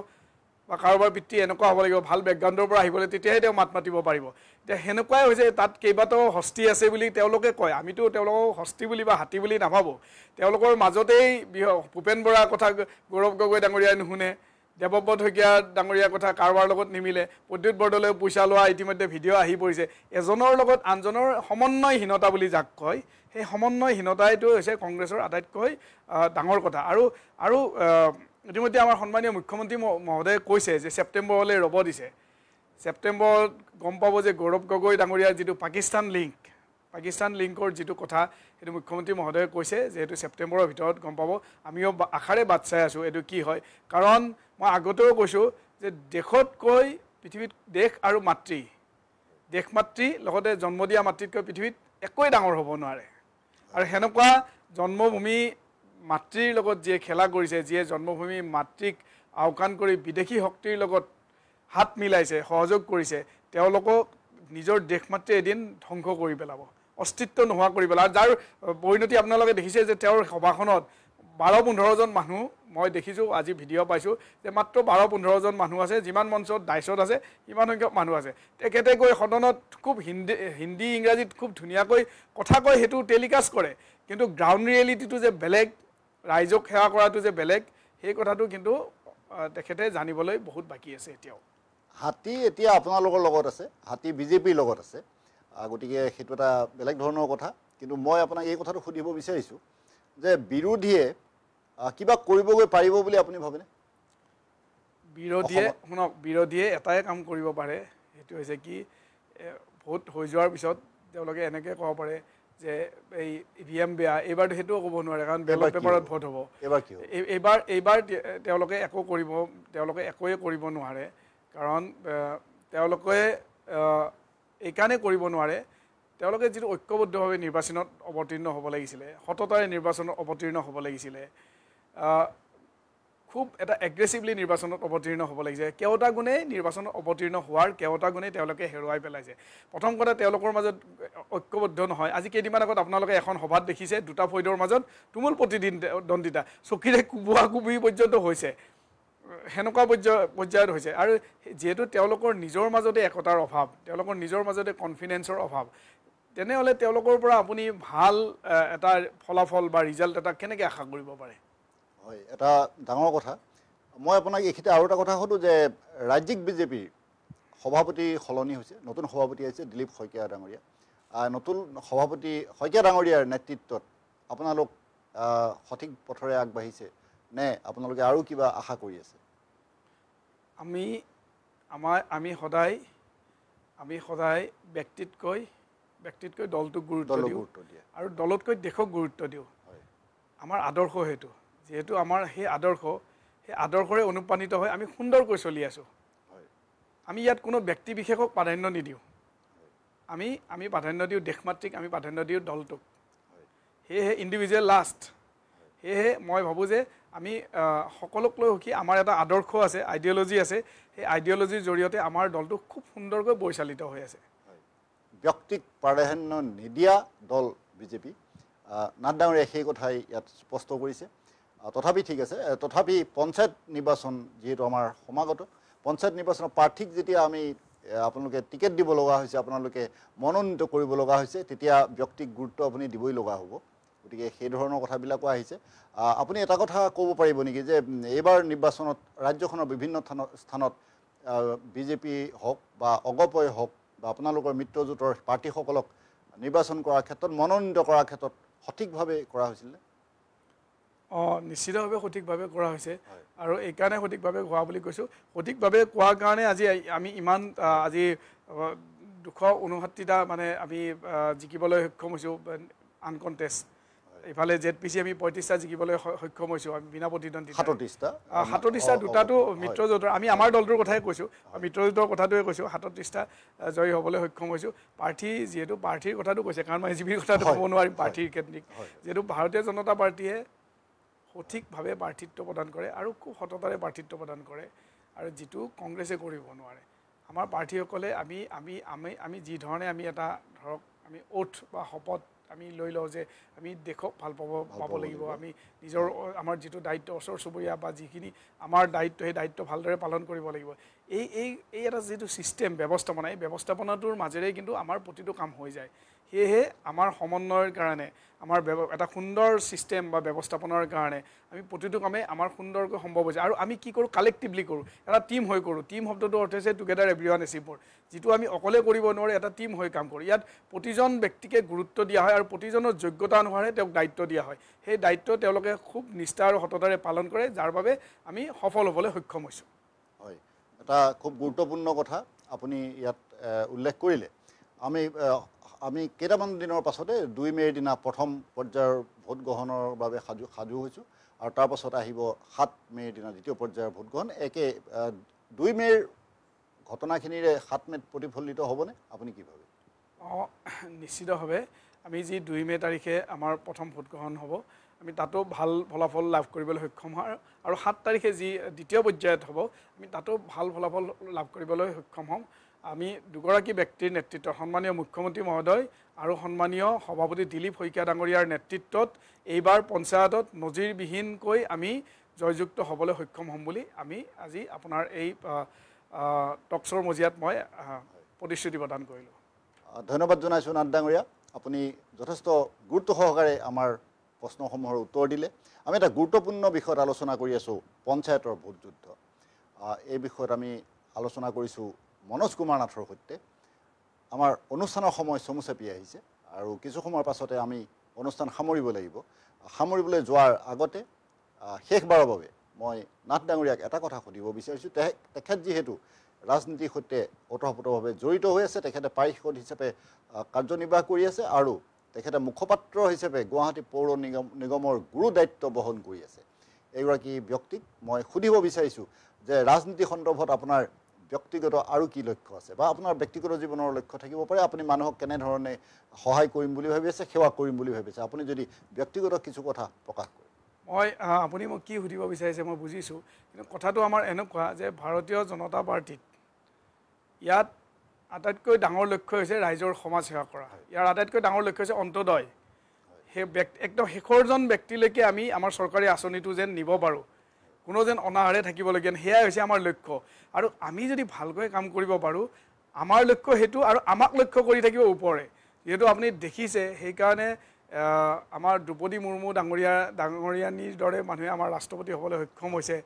বা কাৰোবাৰ পিতৃ এনেকুৱা হ'ব লাগিব ভাল বেকগ্ৰাউণ্ডৰ পৰা আহিবলৈ তেতিয়াহে তেওঁ মাত মাতিব পাৰিব এতিয়া সেনেকুৱাই হৈছে তাত কেইবাটাও হস্তি আছে বুলি তেওঁলোকে কয় আমিতো তেওঁলোকক হস্তি বুলি বা হাতী বুলি নাভাবোঁ তেওঁলোকৰ মাজতেই ভূপেন বৰাৰ কথা গৌৰৱ গগৈ ডাঙৰীয়াই নুশুনে দেৱব্ৰত শইকীয়া ডাঙৰীয়াৰ কথা কাৰোবাৰ লগত নিমিলে প্ৰদ্যুৎ বৰদলৈও পইচা লোৱা ইতিমধ্যে ভিডিঅ' আহি পৰিছে এজনৰ লগত আনজনৰ সমন্বয়হীনতা বুলি যাক কয় সেই সমন্বয়হীনতাইটো হৈছে কংগ্ৰেছৰ আটাইতকৈ ডাঙৰ কথা আৰু ইতিমধ্যে আমাৰ সন্মানীয় মুখ্যমন্ত্ৰী মহোদয়ে কৈছে যে ছেপ্টেম্বৰলৈ ৰ'ব দিছে ছেপ্টেম্বৰত গম পাব যে গৌৰৱ গগৈ ডাঙৰীয়াৰ যিটো পাকিস্তান লিংকৰ যিটো কথা সেইটো মুখ্যমন্ত্ৰী মহোদয়ে কৈছে যে এইটো ছেপ্টেম্বৰৰ ভিতৰত গম পাব আমিও আশাৰে বাট চাই আছোঁ এইটো কি হয় কাৰণ মই আগতেও কৈছোঁ যে দেশতকৈ পৃথিৱীত দেশ আৰু দেশ মাতৃ লগতে জন্ম দিয়া মাতৃতকৈ পৃথিৱীত একোৱেই ডাঙৰ হ'ব নোৱাৰে আৰু সেনেকুৱা জন্মভূমি মাতৃৰ লগত যিয়ে খেলা কৰিছে যিয়ে জন্মভূমি মাতৃক আওকাণ কৰি বিদেশী শক্তিৰ লগত হাত মিলাইছে সহযোগ কৰিছে তেওঁলোকক নিজৰ দেশ মাতৃ এদিন ধ্বংস কৰি পেলাব অস্তিত্ব নোহোৱা কৰি পেলাব আৰু যাৰ পৰিণতি আপোনালোকে দেখিছে যে তেওঁৰ সভাখনত 12-15জন মানুহ মই দেখিছোঁ আজি ভিডিঅ' পাইছোঁ যে মাত্ৰ 12-15জন মানুহ আছে যিমান মঞ্চত ডাইচত আছে সিমান সংখ্যক মানুহ আছে তেখেতে গৈ সদনত খুব হিন্দী ইংৰাজীত খুব ধুনীয়াকৈ কথা কয় সেইটো টেলিকাষ্ট কৰে কিন্তু গ্ৰাউণ্ড ৰিয়েলিটিটো যে বেলেগ ৰাইজক সেৱা কৰাটো যে বেলেগ সেই কথাটো কিন্তু তেখেতে জানিবলৈ বহুত বাকী আছে এতিয়াও
হাতী এতিয়া আপোনালোকৰ লগত আছে হাতী বিজেপিৰ লগত আছে গতিকে সেইটো এটা বেলেগ ধৰণৰ কথা কিন্তু মই আপোনাক এই কথাটো সুধিব বিচাৰিছোঁ যে বিৰোধীয়ে কিবা কৰিবগৈ পাৰিব বুলি আপুনি ভাবেনে
বিৰোধীয়ে এটাই কাম কৰিব পাৰে সেইটো হৈছে কি ভোট হৈ যোৱাৰ পিছত তেওঁলোকে এনেকৈ ক'ব পাৰে যে এই ইভিএম বেয়া এইবাৰতো সেইটোও ক'ব নোৱাৰে কাৰণ বেলট পেপাৰত ভোট হ'ব এইবাৰ তেওঁলোকে একোৱে কৰিব নোৱাৰে কাৰণ তেওঁলোকে এইকাৰণে কৰিব নোৱাৰে তেওঁলোকে যিটো ঐক্যবদ্ধভাৱে নিৰ্বাচনত অৱতীৰ্ণ হ'ব লাগিছিলে সততাৰে নিৰ্বাচনত অৱতীৰ্ণ হ'ব লাগিছিলে খুব এটা এগ্ৰেছিভলি নিৰ্বাচনত অৱতীৰ্ণ হ'ব লাগিছে কেওটা গুণেই নিৰ্বাচনত অৱতীৰ্ণ হোৱাৰ কেওটা গুণেই তেওঁলোকে হেৰুৱাই পেলাইছে প্ৰথম কথা তেওঁলোকৰ মাজত ঐক্যবদ্ধ নহয় আজি কেইদিনমান আগত আপোনালোকে এখন সভাত দেখিছে দুটা ফৈদৰ মাজত তুমুল প্ৰতিদ্বন্দ্বিতা চকীৰে কোবোৱা-কোবি পৰ্যন্ত হৈছে সেনেকুৱা পৰ্যায়ত হৈছে আৰু যিহেতু তেওঁলোকৰ নিজৰ মাজতে একতাৰ অভাৱ তেওঁলোকৰ নিজৰ মাজতে কনফিডেন্সৰ অভাৱ তেনেহ'লে তেওঁলোকৰ পৰা আপুনি ভাল এটা ফলাফল বা ৰিজাল্ট এটা কেনেকৈ আশা কৰিব পাৰে
হয় এটা ডাঙৰ কথা মই আপোনাক এইখিনিতে আৰু এটা কথা সুধোঁ যে ৰাজ্যিক বিজেপিৰ সভাপতি সলনি হৈছে নতুন সভাপতি আহিছে দিলীপ শইকীয়া ডাঙৰীয়া নতুন সভাপতি শইকীয়া ডাঙৰীয়াৰ নেতৃত্বত আপোনালোক সঠিক পথৰে আগবাঢ়িছে নে আপোনালোকে আৰু কিবা আশা কৰি আছে
আমি সদায় ব্যক্তিতকৈ দলটোক গুৰুত্ব দিওঁ আৰু দলতকৈ দেশক গুৰুত্ব দিওঁ আমাৰ আদৰ্শ সেইটো যেহেতু আমাৰ সেই আদৰ্শৰে অনুপ্ৰাণিত হৈ আমি সুন্দৰকৈ চলি আছোঁ আমি ইয়াত কোনো ব্যক্তি বিশেষক প্ৰাধান্য নিদিওঁ আমি প্ৰাধান্য দিওঁ দেশমাতৃক আমি প্ৰাধান্য দিওঁ দলটোক সেয়েহে ইণ্ডিভিজুৱেল লাষ্ট সেয়েহে মই ভাবোঁ যে আমি সকলোক লৈ সুখী আমাৰ এটা আদৰ্শ আছে আইডিঅলজি আছে সেই আইডিঅলজিৰ জৰিয়তে আমাৰ দলটো খুব সুন্দৰকৈ পৰিচালিত হৈ আছে
ব্যক্তিক প্ৰাধান্য নিদিয়া দল বিজেপি নাথ ডাঙৰীয়াই সেই কথাই ইয়াত স্পষ্ট কৰিছে তথাপি ঠিক আছে তথাপি পঞ্চায়ত নিৰ্বাচন যিহেতু আমাৰ সমাগত পঞ্চায়ত নিৰ্বাচনৰ প্ৰাৰ্থীক যেতিয়া আমি আপোনালোকে টিকেট দিব লগা হৈছে আপোনালোকে মনোনীত কৰিব লগা হৈছে তেতিয়া ব্যক্তিক গুৰুত্ব আপুনি দিবই লগা হ'ব গতিকে সেই ধৰণৰ কথাবিলাকো আহিছে আপুনি এটা কথা ক'ব পাৰিব নেকি যে এইবাৰ নিৰ্বাচনত ৰাজ্যখনৰ বিভিন্ন স্থানত বিজেপি হওক বা অগপই হওক বা আপোনালোকৰ মিত্ৰজোঁটৰ পাৰ্টীসকলক নিৰ্বাচন কৰাৰ ক্ষেত্ৰত মনোনীত কৰাৰ ক্ষেত্ৰত সঠিকভাৱে কৰা হৈছিল
নিশ্চিতভাৱে সঠিকভাৱে কৰা হৈছে আৰু এইকাৰণে সঠিকভাৱে হোৱা বুলি কৈছোঁ সঠিকভাৱে কোৱাৰ কাৰণে আজি আমি ইমান আজি 259টা মানে আমি জিকিবলৈ সক্ষম হৈছোঁ আনকনটেষ্ট ইফালে ZPC আমি 35টা জিকিবলৈ সক্ষম হৈছোঁ আমি বিনা প্ৰতিদ্বন্দ্বিতা 37টা দুটাটো মিত্ৰজোঁটৰ আমি আমাৰ দলটোৰ কথাই কৈছোঁ মিত্ৰজোঁটৰ কথাটোৱে কৈছোঁ 37টা জয়ী হ'বলৈ সক্ষম হৈছোঁ প্ৰাৰ্থী যিহেতু প্ৰাৰ্থীৰ কথাটো কৈছে কাৰণ মই জিবিৰ কথাটো ক'ব নোৱাৰিম প্ৰাৰ্থীৰ কেন্দ্ৰিক যিহেতু ভাৰতীয় জনতা পাৰ্টীয়ে সঠিকভাৱে প্ৰাৰ্থিত্ব প্ৰদান কৰে আৰু খুব সততাৰে প্ৰাৰ্থিত্ব প্ৰদান কৰে আৰু যিটো কংগ্ৰেছে কৰিব নোৱাৰে আমাৰ প্ৰাৰ্থীসকলে আমি যি ধৰণে আমি এটা ধৰক আমি ওথ বা শপত আমি লৈ লওঁ যে আমি দেশক ভাল পাব লাগিব আমি নিজৰ আমাৰ যিটো দায়িত্ব ওচৰ চুবুৰীয়া বা যিখিনি আমাৰ দায়িত্ব সেই দায়িত্ব ভালদৰে পালন কৰিব লাগিব এই এটা যিটো ছিষ্টেম ব্যৱস্থাপনা এই ব্যৱস্থাপনাটোৰ মাজেৰে কিন্তু আমাৰ প্ৰতিটো কাম হৈ যায় সেয়েহে আমাৰ সমন্বয়ৰ কাৰণে আমাৰ এটা সুন্দৰ ছিষ্টেম বা ব্যৱস্থাপনাৰ কাৰণে আমি প্ৰতিটো কামেই আমাৰ সুন্দৰকৈ সম্ভৱ হৈছে আৰু আমি কি কৰোঁ কালেক্টিভলি কৰোঁ এটা টিম হৈ কৰোঁ টিম শব্দটোৰ অৰ্থ হৈছে টুগেডাৰ এভৰিৱান এচিভ মোৰ যিটো আমি অকলে কৰিব নোৱাৰোঁ এটা টিম হৈ কাম কৰোঁ ইয়াত প্ৰতিজন ব্যক্তিকে গুৰুত্ব দিয়া হয় আৰু প্ৰতিজনৰ যোগ্যতা অনুসাৰে তেওঁক দায়িত্ব দিয়া হয় সেই দায়িত্ব তেওঁলোকে খুব নিষ্ঠা আৰু সততাৰে পালন কৰে যাৰ বাবে আমি সফল হ'বলৈ সক্ষম হৈছোঁ
হয় এটা খুব গুৰুত্বপূৰ্ণ কথা আপুনি ইয়াত উল্লেখ কৰিলে আমি কেইটামান দিনৰ পাছতে 2 মে'ৰ দিনা প্ৰথম পৰ্যায়ৰ ভোট গ্ৰহণৰ বাবে সাজু হৈছোঁ আৰু তাৰ পাছত আহিব 7 মে'ৰ দিনা দ্বিতীয় পৰ্যায়ৰ ভোট গ্ৰহণ একে 2 মে'ৰ ঘটনাখিনিৰে 7 মে'ত প্ৰতিফলিত হ'বনে আপুনি কি ভাবে
নিশ্চিতভাৱে আমি যি 2 মে' তাৰিখে আমাৰ প্ৰথম ভোট গ্ৰহণ হ'ব আমি তাতো ভাল ফলাফল লাভ কৰিবলৈ সক্ষম হ'ম আৰু 7 তাৰিখে যি দ্বিতীয় পৰ্যায়ত হ'ব আমি তাতো ভাল ফলাফল লাভ কৰিবলৈ সক্ষম হ'ম আমি দুগৰাকী ব্যক্তিৰ নেতৃত্বত সন্মানীয় মুখ্যমন্ত্ৰী মহোদয় আৰু সন্মানীয় সভাপতি দিলীপ শইকীয়া ডাঙৰীয়াৰ নেতৃত্বত এইবাৰ পঞ্চায়তত নজিৰবিহীনকৈ আমি জয়যুক্ত হ'বলৈ সক্ষম হ'ম বুলি আমি আজি আপোনাৰ এই টকশ্ব'ৰ মজিয়াত মই প্ৰতিশ্ৰুতি প্ৰদান কৰিলোঁ
ধন্যবাদ জনাইছোঁ নাথ ডাঙৰীয়া আপুনি যথেষ্ট গুৰুত্ব সহকাৰে আমাৰ প্ৰশ্নসমূহৰ উত্তৰ দিলে আমি এটা গুৰুত্বপূৰ্ণ বিষয়ত আলোচনা কৰি আছোঁ পঞ্চায়তৰ ভোট যুদ্ধ এই বিষয়ত আমি আলোচনা কৰিছোঁ মনোজ কুমাৰ নাথৰ সৈতে আমাৰ অনুষ্ঠানৰ সময় চমু চাপি আহিছে আৰু কিছু সময়ৰ পাছতে আমি অনুষ্ঠান সামৰিব লাগিব সামৰিবলৈ যোৱাৰ আগতে শেষবাৰৰ বাবে মই নাথ ডাঙৰীয়াক এটা কথা সুধিব বিচাৰিছোঁ তেখেত যিহেতু ৰাজনীতিৰ সৈতে ওতঃপ্ৰোতভাৱে জড়িত হৈ আছে তেখেতে পাৰিষদ হিচাপে কাৰ্যনিৰ্বাহ কৰি আছে আৰু তেখেতে মুখপাত্ৰ হিচাপে গুৱাহাটী পৌৰ নিগমৰ গুৰু দায়িত্ব বহন কৰি আছে এইগৰাকী ব্যক্তিক মই সুধিব বিচাৰিছোঁ যে ৰাজনীতি সন্দৰ্ভত আপোনাৰ ব্যক্তিগত আৰু কি লক্ষ্য আছে বা আপোনাৰ ব্যক্তিগত জীৱনৰ লক্ষ্য থাকিব পাৰে আপুনি মানুহক কেনেধৰণে সহায় কৰিম বুলি ভাবি আছে সেৱা কৰিম বুলি ভাবিছে আপুনি যদি ব্যক্তিগত কিছু কথা প্ৰকাশ কৰে
মই আপুনি মোক কি সুধিব বিচাৰিছে মই বুজিছোঁ কিন্তু কথাটো আমাৰ এনেকুৱা যে ভাৰতীয় জনতা পাৰ্টিত ইয়াত আটাইতকৈ ডাঙৰ লক্ষ্য হৈছে ৰাইজৰ সমাজ সেৱা কৰা ইয়াৰ আটাইতকৈ ডাঙৰ লক্ষ্য হৈছে অন্তোদয় সেই একদম শেষৰজন ব্যক্তিলৈকে আমি আমাৰ চৰকাৰী আঁচনিটো যেন নিব পাৰোঁ কোনো যেন অনাহাৰে থাকিবলগীয়া সেয়াই হৈছে আমাৰ লক্ষ্য আৰু আমি যদি ভালকৈ কাম কৰিব পাৰোঁ আমাৰ লক্ষ্য সেইটো আৰু আমাক লক্ষ্য কৰি থাকিব ওপৰে যিহেতু আপুনি দেখিছে সেইকাৰণে আমাৰ দ্ৰৌপদী মুৰ্মু ডাঙৰীয়ানীৰ দৰে মানুহে আমাৰ ৰাষ্ট্ৰপতি হ'বলৈ সক্ষম হৈছে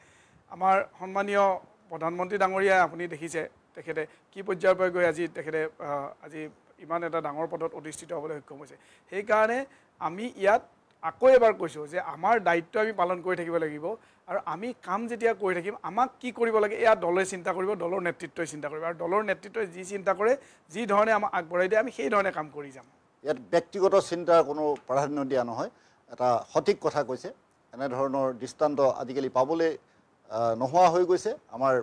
আমাৰ সন্মানীয় প্ৰধানমন্ত্ৰী ডাঙৰীয়াই আপুনি দেখিছে তেখেতে কি পৰ্যায়ৰ পৰা গৈ আজি ইমান এটা ডাঙৰ পদত অধিষ্ঠিত হ'বলৈ সক্ষম হৈছে সেইকাৰণে আমি ইয়াত আকৌ এবাৰ কৈছোঁ যে আমাৰ দায়িত্ব আমি পালন কৰি থাকিব লাগিব আৰু আমি কাম যেতিয়া কৰি থাকিম আমাক কি কৰিব লাগে এয়া দলে চিন্তা কৰিব দলৰ নেতৃত্বই চিন্তা কৰিব আৰু দলৰ নেতৃত্বই যি চিন্তা কৰে যি ধৰণে আমাক আগবঢ়াই দিয়ে আমি সেই ধৰণে কাম কৰি যাম
ইয়াত ব্যক্তিগত চিন্তাৰ কোনো প্ৰাধান্য দিয়া নহয় এটা সঠিক কথা কৈছে এনেধৰণৰ দৃষ্টান্ত আজিকালি পাবলৈ নোহোৱা হৈ গৈছে আমাৰ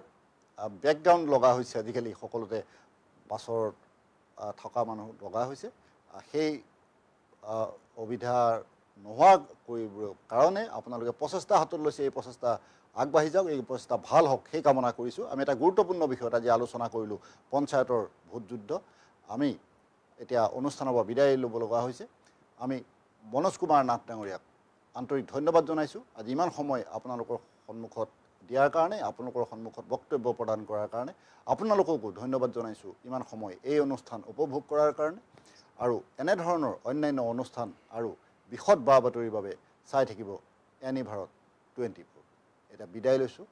বেকগ্ৰাউণ্ড লগা হৈছে আজিকালি সকলোতে পাছৰ থকা মানুহ লগা হৈছে সেই সুবিধা নোহোৱা কৰিবৰ কাৰণে আপোনালোকে প্ৰচেষ্টা হাতত লৈছে এই প্ৰচেষ্টা আগবাঢ়ি যাওক এই প্ৰচেষ্টা ভাল হওক সেই কামনা কৰিছোঁ আমি এটা গুৰুত্বপূৰ্ণ বিষয়ত আজি আলোচনা কৰিলোঁ পঞ্চায়তৰ ভোট যুদ্ধ আমি এতিয়া অনুষ্ঠানৰ পৰা বিদায় ল'ব লগা হৈছে আমি মনোজ কুমাৰ নাথ ডাঙৰীয়াক আন্তৰিক ধন্যবাদ জনাইছোঁ আজি ইমান সময় আপোনালোকৰ সন্মুখত দিয়াৰ কাৰণে আপোনালোকৰ সন্মুখত বক্তব্য প্ৰদান কৰাৰ কাৰণে আপোনালোককো ধন্যবাদ জনাইছোঁ ইমান সময় এই অনুষ্ঠান উপভোগ কৰাৰ কাৰণে আৰু এনেধৰণৰ অন্যান্য অনুষ্ঠান আৰু বিশদ বা বাতৰিৰ বাবে চাই থাকিব এনি ভাৰত 24 এটা বিদায় লৈছোঁ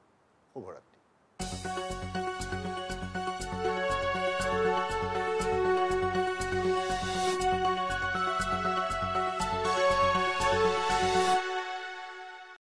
শুভৰাত্ৰি